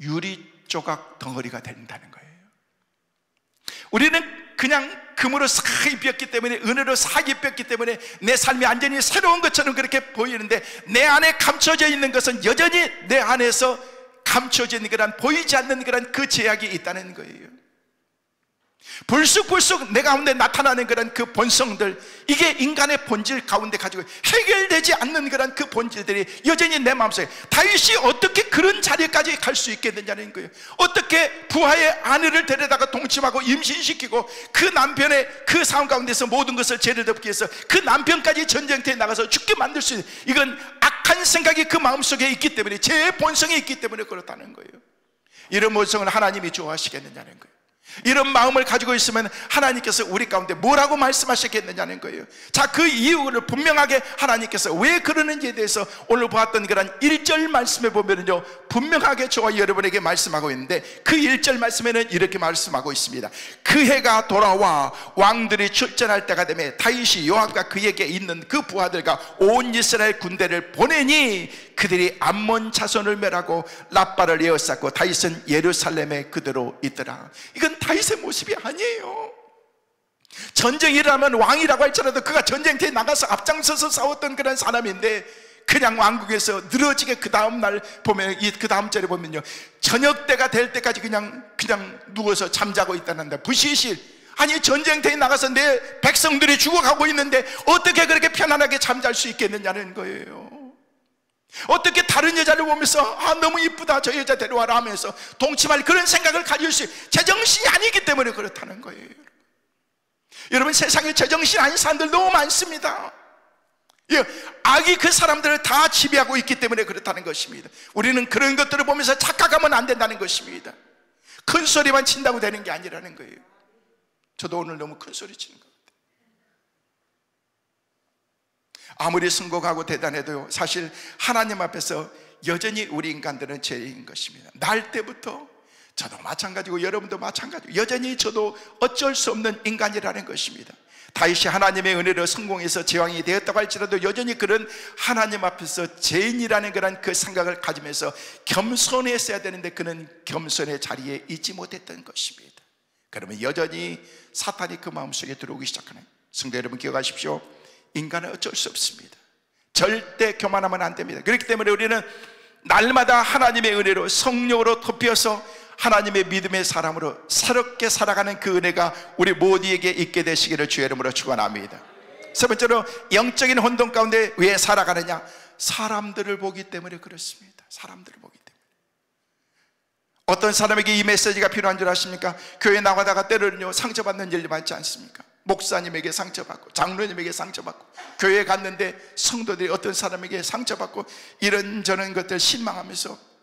유리 조각 덩어리가 된다는 거예요. 우리는 그냥 금으로 싹 입혔기 때문에, 은혜로 싹 입혔기 때문에 내 삶이 완전히 새로운 것처럼 그렇게 보이는데, 내 안에 감춰져 있는 것은 여전히 내 안에서 감춰진 그런, 보이지 않는 그런 그 제약이 있다는 거예요. 불쑥불쑥 내 가운데 나타나는 그런 그 본성들, 이게 인간의 본질 가운데 가지고 해결되지 않는 그런 그 본질들이 여전히 내 마음속에, 다윗이 어떻게 그런 자리까지 갈 수 있겠느냐는 거예요. 어떻게 부하의 아내를 데려다가 동침하고 임신시키고 그 남편의 그 삶 가운데서 모든 것을 죄를 덮기 위해서 그 남편까지 전쟁터에 나가서 죽게 만들 수 있는, 이건 악한 생각이 그 마음속에 있기 때문에, 죄의 본성이 있기 때문에 그렇다는 거예요. 이런 본성을 하나님이 좋아하시겠느냐는 거예요. 이런 마음을 가지고 있으면 하나님께서 우리 가운데 뭐라고 말씀하시겠느냐는 거예요. 자, 그 이유를 분명하게 하나님께서 왜 그러는지에 대해서 오늘 보았던 그런 1절 말씀에 보면요, 분명하게 저와 여러분에게 말씀하고 있는데, 그 1절 말씀에는 이렇게 말씀하고 있습니다. 그 해가 돌아와 왕들이 출전할 때가 되매 다윗이 요압과 그에게 있는 그 부하들과 온 이스라엘 군대를 보내니 그들이 암몬 자손을 멸하고 라빠를 에워쌌고 다윗은 예루살렘에 그대로 있더라. 이건 다윗의 모습이 아니에요. 전쟁이라면 왕이라고 할지라도 그가 전쟁터에 나가서 앞장서서 싸웠던 그런 사람인데, 그냥 왕국에서 늘어지게 그 다음 날 보면, 그 다음 절에 보면요, 저녁 때가 될 때까지 그냥 누워서 잠자고 있다는데, 부시실, 아니 전쟁터에 나가서 내 백성들이 죽어가고 있는데 어떻게 그렇게 편안하게 잠잘 수 있겠느냐는 거예요. 어떻게 다른 여자를 보면서 너무 이쁘다, 저 여자 데려와라 하면서 동침할 그런 생각을 가질 수, 제정신이 아니기 때문에 그렇다는 거예요. 여러분, 세상에 제정신 아닌 사람들 너무 많습니다. 악이 그 사람들을 다 지배하고 있기 때문에 그렇다는 것입니다. 우리는 그런 것들을 보면서 착각하면 안 된다는 것입니다. 큰 소리만 친다고 되는 게 아니라는 거예요. 저도 오늘 너무 큰 소리 치는 것 같아요. 아무리 성공하고 대단해도요, 사실 하나님 앞에서 여전히 우리 인간들은 죄인 것입니다. 날 때부터 저도 마찬가지고 여러분도 마찬가지고 여전히 저도 어쩔 수 없는 인간이라는 것입니다. 다윗이 하나님의 은혜로 성공해서 제왕이 되었다고 할지라도 여전히 그런 하나님 앞에서 죄인이라는 그런 그 생각을 가지면서 겸손했어야 되는데 그는 겸손의 자리에 있지 못했던 것입니다. 그러면 여전히 사탄이 그 마음속에 들어오기 시작하네요. 성도 여러분 기억하십시오. 인간은 어쩔 수 없습니다. 절대 교만하면 안 됩니다. 그렇기 때문에 우리는 날마다 하나님의 은혜로 성령으로 덮여서 하나님의 믿음의 사람으로 새롭게 살아가는 그 은혜가 우리 모두에게 있게 되시기를 주의 이름으로 축원합니다. 세 번째로 영적인 혼돈 가운데 왜 살아가느냐? 사람들을 보기 때문에 그렇습니다. 사람들을 보기 때문에. 어떤 사람에게 이 메시지가 필요한 줄 아십니까? 교회 나가다가 때로는요 상처받는 일이 많지 않습니까? 목사님에게 상처받고 장로님에게 상처받고 교회에 갔는데 성도들이 어떤 사람에게 상처받고 이런저런 것들 실망하면서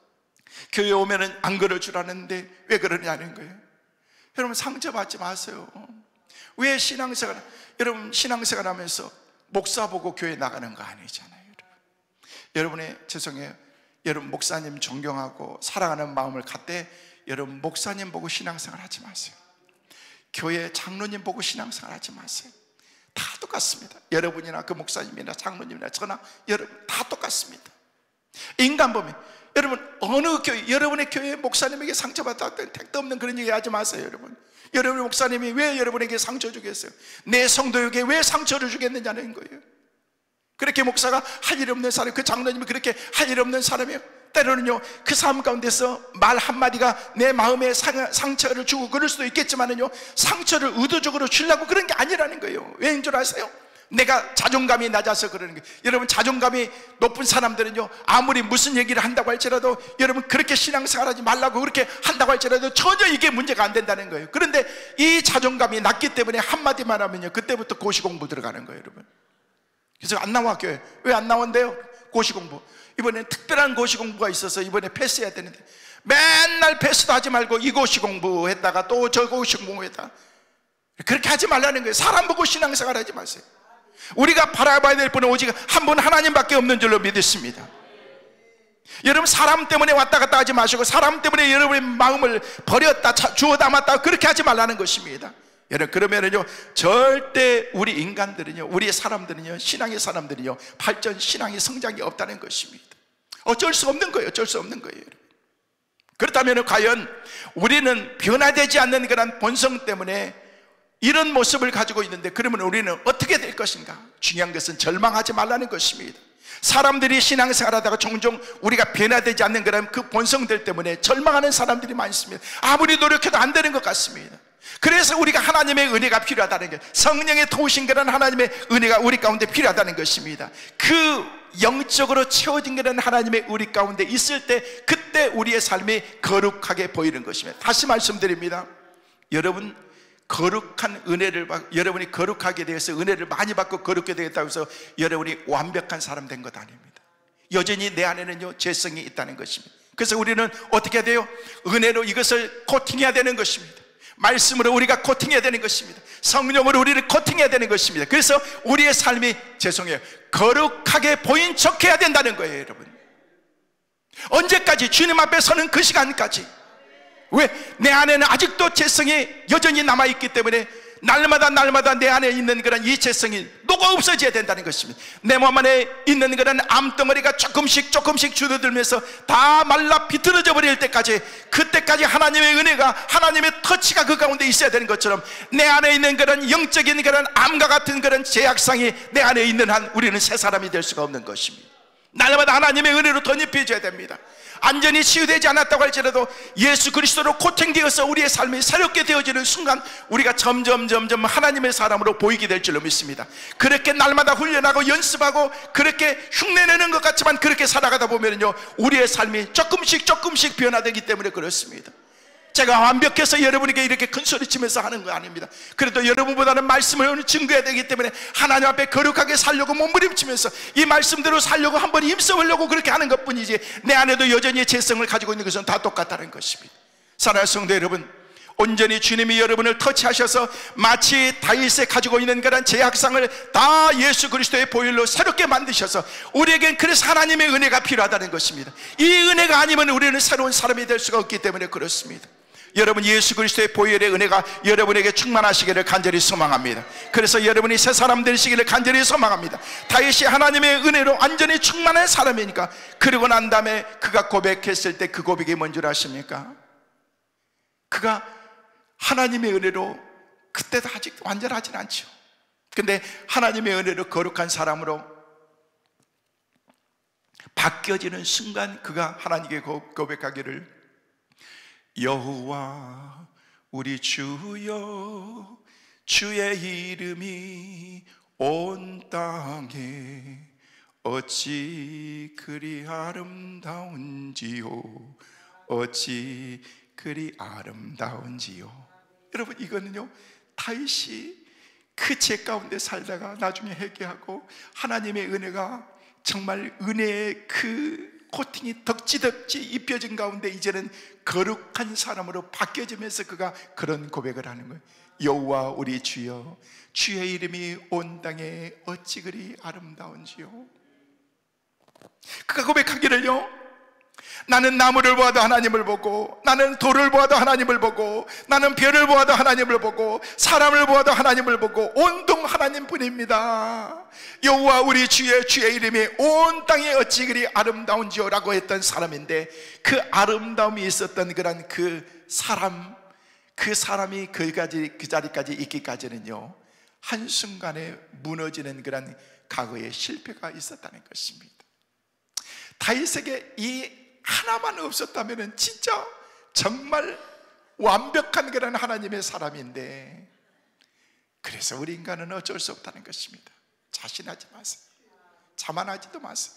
교회에 오면은 안 그럴 줄 알았는데 왜 그러냐는 거예요. 여러분 상처받지 마세요. 왜 신앙생활, 여러분 신앙생활 하면서 목사 보고 교회 나가는 거 아니잖아요. 여러분의 죄송해요, 여러분 목사님 존경하고 사랑하는 마음을 갖되 여러분 목사님 보고 신앙생활 하지 마세요. 교회 장로님 보고 신앙생활 하지 마세요. 다 똑같습니다. 여러분이나 그 목사님이나 장로님이나 저나 여러분 다 똑같습니다. 인간 보면 여러분 어느 교회, 여러분의 교회 목사님에게 상처받았다 택도 없는 그런 얘기 하지 마세요. 여러분의 목사님이 왜 여러분에게 상처 주겠어요? 내 성도에게 왜 상처를 주겠느냐는 거예요. 그렇게 목사가 할 일 없는 사람, 그 장로님이 그렇게 할 일 없는 사람이에요. 때로는요 그 삶 가운데서 말 한마디가 내 마음에 상처를 주고 그럴 수도 있겠지만은요 상처를 의도적으로 주려고 그런 게 아니라는 거예요. 왜인 줄 아세요? 내가 자존감이 낮아서 그러는 거예요. 여러분 자존감이 높은 사람들은요 아무리 무슨 얘기를 한다고 할지라도 여러분 그렇게 신앙생활 하지 말라고 그렇게 한다고 할지라도 전혀 이게 문제가 안 된다는 거예요. 그런데 이 자존감이 낮기 때문에 한마디만 하면요 그때부터 고시공부 들어가는 거예요. 여러분 그래서 안 나와 교회. 왜 안 나온대요? 고시공부. 이번엔 특별한 고시공부가 있어서 이번에 패스해야 되는데 맨날 패스도 하지 말고 이 고시공부 했다가 또 저 고시공부 했다가 그렇게 하지 말라는 거예요. 사람 보고 신앙생활 하지 마세요. 우리가 바라봐야 될 분은 오직 한 분 하나님밖에 없는 줄로 믿습니다. 여러분 사람 때문에 왔다 갔다 하지 마시고 사람 때문에 여러분의 마음을 버렸다 주워 담았다 그렇게 하지 말라는 것입니다. 여러분 그러면은요 절대 우리 인간들은요 우리 사람들은요 신앙의 사람들이요 발전 신앙의 성장이 없다는 것입니다. 어쩔 수 없는 거예요. 어쩔 수 없는 거예요. 그렇다면 과연 우리는 변화되지 않는 그런 본성 때문에 이런 모습을 가지고 있는데 그러면 우리는 어떻게 될 것인가? 중요한 것은 절망하지 말라는 것입니다. 사람들이 신앙생활하다가 종종 우리가 변화되지 않는 그런 그 본성들 때문에 절망하는 사람들이 많습니다. 아무리 노력해도 안 되는 것 같습니다. 그래서 우리가 하나님의 은혜가 필요하다는 것, 성령의 도우신 그런 하나님의 은혜가 우리 가운데 필요하다는 것입니다. 그 영적으로 채워진 그런 하나님의 우리 가운데 있을 때 그때 우리의 삶이 거룩하게 보이는 것입니다. 다시 말씀드립니다. 여러분 거룩한 은혜를 받고 여러분이 거룩하게 되어서 은혜를 많이 받고 거룩게 되겠다고 해서 여러분이 완벽한 사람 된 것 아닙니다. 여전히 내 안에는요 죄성이 있다는 것입니다. 그래서 우리는 어떻게 해야 돼요? 은혜로 이것을 코팅해야 되는 것입니다. 말씀으로 우리가 코팅해야 되는 것입니다. 성령으로 우리를 코팅해야 되는 것입니다. 그래서 우리의 삶이 죄송해요 거룩하게 보인 척 해야 된다는 거예요. 여러분 언제까지? 주님 앞에 서는 그 시간까지. 왜? 내 안에는 아직도 죄성이 여전히 남아있기 때문에 날마다 내 안에 있는 그런 이 죄성이 녹아 없어져야 된다는 것입니다. 내 몸 안에 있는 그런 암덩어리가 조금씩 줄어들면서 다 말라 비틀어져 버릴 때까지 그때까지 하나님의 은혜가 하나님의 터치가 그 가운데 있어야 되는 것처럼 내 안에 있는 그런 영적인 그런 암과 같은 그런 죄악상이 내 안에 있는 한 우리는 새 사람이 될 수가 없는 것입니다. 날마다 하나님의 은혜로 덧입혀져야 됩니다. 완전히 치유되지 않았다고 할지라도 예수 그리스도로 코팅되어서 우리의 삶이 새롭게 되어지는 순간 우리가 점점 하나님의 사람으로 보이게 될 줄로 믿습니다. 그렇게 날마다 훈련하고 연습하고 그렇게 흉내내는 것 같지만 그렇게 살아가다 보면요 우리의 삶이 조금씩 변화되기 때문에 그렇습니다. 제가 완벽해서 여러분에게 이렇게 큰 소리치면서 하는 거 아닙니다. 그래도 여러분보다는 말씀을 증거해야 되기 때문에 하나님 앞에 거룩하게 살려고 몸부림치면서 이 말씀대로 살려고 한번 힘써보려고 그렇게 하는 것뿐이지 내 안에도 여전히 죄성을 가지고 있는 것은 다 똑같다는 것입니다. 사랑하는 성도 여러분, 온전히 주님이 여러분을 터치하셔서 마치 다윗이 가지고 있는 그런 제약상을 다 예수 그리스도의 보혈로 새롭게 만드셔서 우리에겐 그래서 하나님의 은혜가 필요하다는 것입니다. 이 은혜가 아니면 우리는 새로운 사람이 될 수가 없기 때문에 그렇습니다. 여러분, 예수 그리스도의 보혈의 은혜가 여러분에게 충만하시기를 간절히 소망합니다. 그래서 여러분이 새 사람 되시기를 간절히 소망합니다. 다윗이 하나님의 은혜로 완전히 충만한 사람이니까, 그러고 난 다음에 그가 고백했을 때 그 고백이 뭔 줄 아십니까? 그가 하나님의 은혜로, 그때도 아직 완전하진 않죠. 근데 하나님의 은혜로 거룩한 사람으로 바뀌어지는 순간 그가 하나님께 고백하기를, 여호와 우리 주여, 주의 이름이 온 땅에 어찌 그리 아름다운지요, 어찌 그리 아름다운지요. 여러분, 이거는요, 다윗이 그 죄 가운데 살다가 나중에 회개하고 하나님의 은혜가 정말 은혜의 그 코팅이 덕지덕지 입혀진 가운데 이제는 거룩한 사람으로 바뀌어지면서 그가 그런 고백을 하는 거예요. 여호와 우리 주여, 주의 이름이 온 땅에 어찌 그리 아름다운지요. 그가 고백하기를요, 나는 나무를 보아도 하나님을 보고, 나는 돌을 보아도 하나님을 보고, 나는 별을 보아도 하나님을 보고, 사람을 보아도 하나님을 보고, 온통 하나님뿐입니다. 여호와 우리 주의 이름이 온 땅에 어찌 그리 아름다운지요 라고 했던 사람인데, 그 아름다움이 있었던 그런 그 사람이 그 자리까지 있기까지는요, 한순간에 무너지는 그런 과거의 실패가 있었다는 것입니다. 다윗에게 이 하나만 없었다면 진짜 정말 완벽한 그런 하나님의 사람인데, 그래서 우리 인간은 어쩔 수 없다는 것입니다. 자신하지 마세요. 자만하지도 마세요.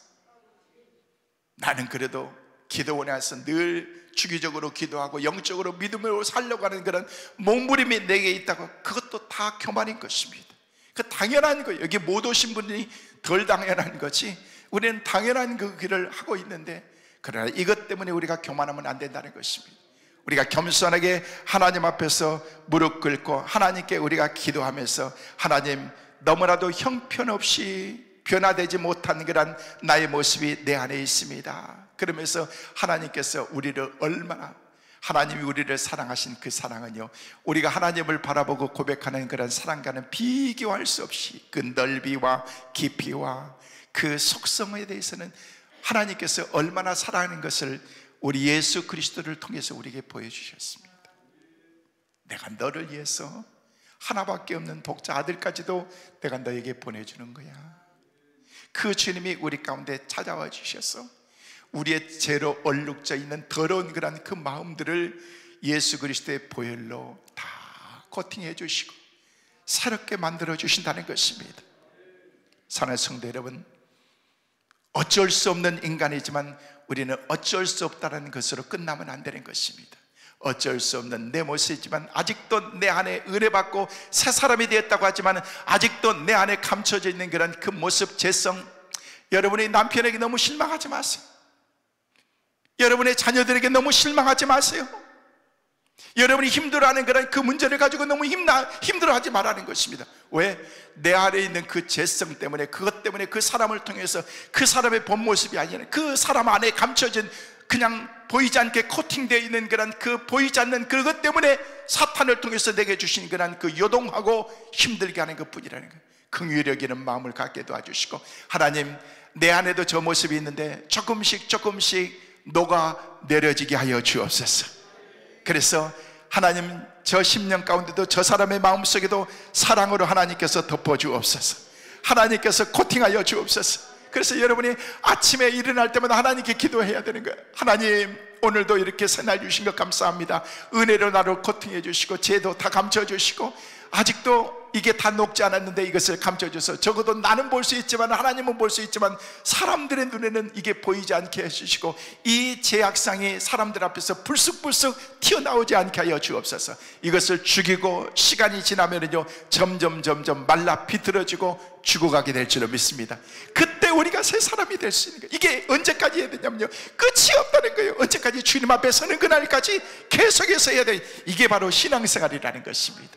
나는 그래도 기도원에 와서 늘 주기적으로 기도하고 영적으로 믿음으로 살려고 하는 그런 몸부림이 내게 있다고, 그것도 다 교만인 것입니다. 그 당연한 거예요. 여기 못 오신 분이 덜 당연한 거지, 우리는 당연한 그 길을 하고 있는데, 그러나 이것 때문에 우리가 교만하면 안 된다는 것입니다. 우리가 겸손하게 하나님 앞에서 무릎 꿇고 하나님께 우리가 기도하면서, 하나님, 너무나도 형편없이 변화되지 못한 그런 나의 모습이 내 안에 있습니다. 그러면서 하나님께서 우리를 얼마나, 하나님이 우리를 사랑하신 그 사랑은요, 우리가 하나님을 바라보고 고백하는 그런 사랑과는 비교할 수 없이 그 넓이와 깊이와 그 속성에 대해서는 하나님께서 얼마나 사랑하는 것을 우리 예수 그리스도를 통해서 우리에게 보여주셨습니다. 내가 너를 위해서 하나밖에 없는 독자 아들까지도 내가 너에게 보내주는 거야. 그 주님이 우리 가운데 찾아와 주셔서 우리의 죄로 얼룩져 있는 더러운 그런 그 마음들을 예수 그리스도의 보혈로 다 코팅해 주시고 새롭게 만들어 주신다는 것입니다. 사랑하는 성도 여러분, 어쩔 수 없는 인간이지만 우리는 어쩔 수 없다는 것으로 끝나면 안 되는 것입니다. 어쩔 수 없는 내 모습이지만 아직도 내 안에 은혜 받고 새 사람이 되었다고 하지만 아직도 내 안에 감춰져 있는 그런 그 모습, 죄성, 여러분의 남편에게 너무 실망하지 마세요. 여러분의 자녀들에게 너무 실망하지 마세요. 여러분이 힘들어하는 그런 그 문제를 가지고 너무 힘들어하지 말라는 것입니다. 왜? 내 안에 있는 그 죄성 때문에, 그것 때문에 그 사람을 통해서 그 사람의 본 모습이 아니라 그 사람 안에 감춰진, 그냥 보이지 않게 코팅되어 있는 그런 그 보이지 않는 그것 때문에 사탄을 통해서 내게 주신 그런 그 요동하고 힘들게 하는 것 뿐이라는 거예요. 긍휼히 여기는 마음을 갖게 도와주시고, 하나님, 내 안에도 저 모습이 있는데 조금씩 녹아 내려지게 하여 주옵소서. 그래서 하나님, 저 10년 가운데도 저 사람의 마음속에도 사랑으로 하나님께서 덮어주옵소서. 하나님께서 코팅하여 주옵소서. 그래서 여러분이 아침에 일어날 때마다 하나님께 기도해야 되는 거예요. 하나님, 오늘도 이렇게 새날 주신 것 감사합니다. 은혜로 나를 코팅해 주시고 죄도 다 감춰주시고, 아직도 이게 다 녹지 않았는데 이것을 감춰줘서, 적어도 나는 볼 수 있지만, 하나님은 볼 수 있지만 사람들의 눈에는 이게 보이지 않게 해주시고, 이 제약상이 사람들 앞에서 불쑥불쑥 튀어나오지 않게 하여 주옵소서. 이것을 죽이고 시간이 지나면은요 점점 말라 비틀어지고 죽어가게 될 줄로 믿습니다. 그때 그때 우리가 새 사람이 될 수 있는 거예요. 이게 언제까지 해야 되냐면요, 끝이 없다는 거예요. 언제까지? 주님 앞에 서는 그날까지 계속해서 해야 돼요. 이게 바로 신앙생활이라는 것입니다.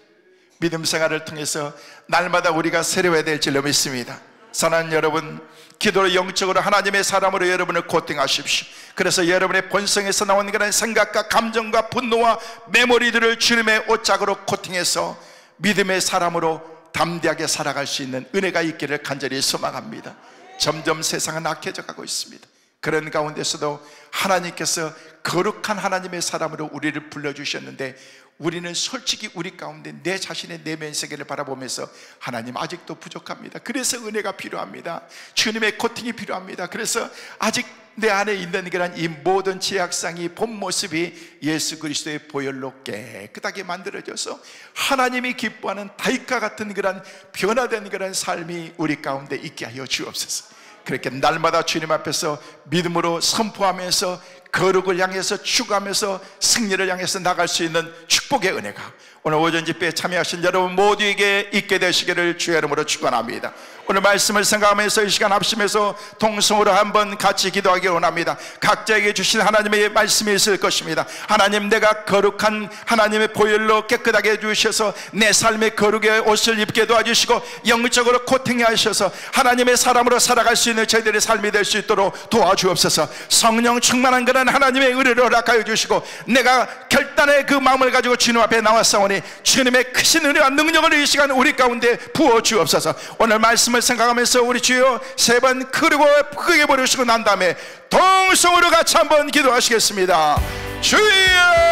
믿음 생활을 통해서 날마다 우리가 새로워야 될 줄로 믿습니다. 사랑하는 여러분, 기도로 영적으로 하나님의 사람으로 여러분을 코팅하십시오. 그래서 여러분의 본성에서 나오는 그런 생각과 감정과 분노와 메모리들을 주님의 옷자국으로 코팅해서 믿음의 사람으로 담대하게 살아갈 수 있는 은혜가 있기를 간절히 소망합니다. 점점 세상은 악해져 가고 있습니다. 그런 가운데서도 하나님께서 거룩한 하나님의 사람으로 우리를 불러주셨는데, 우리는 솔직히 우리 가운데 내 자신의 내면 세계를 바라보면서 하나님 아직도 부족합니다. 그래서 은혜가 필요합니다. 주님의 코팅이 필요합니다. 그래서 아직 내 안에 있는 그런 이 모든 죄악상이 본 모습이 예수 그리스도의 보혈로 깨끗하게 만들어져서 하나님이 기뻐하는 다윗과 같은 그런 변화된 그런 삶이 우리 가운데 있게 하여 주옵소서. 그렇게 날마다 주님 앞에서 믿음으로 선포하면서 거룩을 향해서 추구하면서 승리를 향해서 나갈 수 있는 축복의 은혜가 오늘 오전 집회에 참여하신 여러분 모두에게 있게 되시기를 주의 이름으로 축원합니다. 오늘 말씀을 생각하면서 이 시간 합심해서 동성으로 한번 같이 기도하기 원합니다. 각자에게 주신 하나님의 말씀이 있을 것입니다. 하나님, 내가 거룩한 하나님의 보혈로 깨끗하게 해주셔서 내 삶의 거룩의 옷을 입게 도와주시고 영적으로 코팅해 하셔서 하나님의 사람으로 살아갈 수 있는 저희들의 삶이 될 수 있도록 도와주옵소서. 성령 충만한 그런 하나님의 은혜를 허락하여 주시고 내가 결단의 그 마음을 가지고 주님 앞에 나왔사오니 주님의 크신 은혜와 능력을 이 시간 우리 가운데 부어 주옵소서. 오늘 말씀을 생각하면서 우리 주여 세 번 크게 부르시고 난 다음에 동성으로 같이 한번 기도하시겠습니다. 주여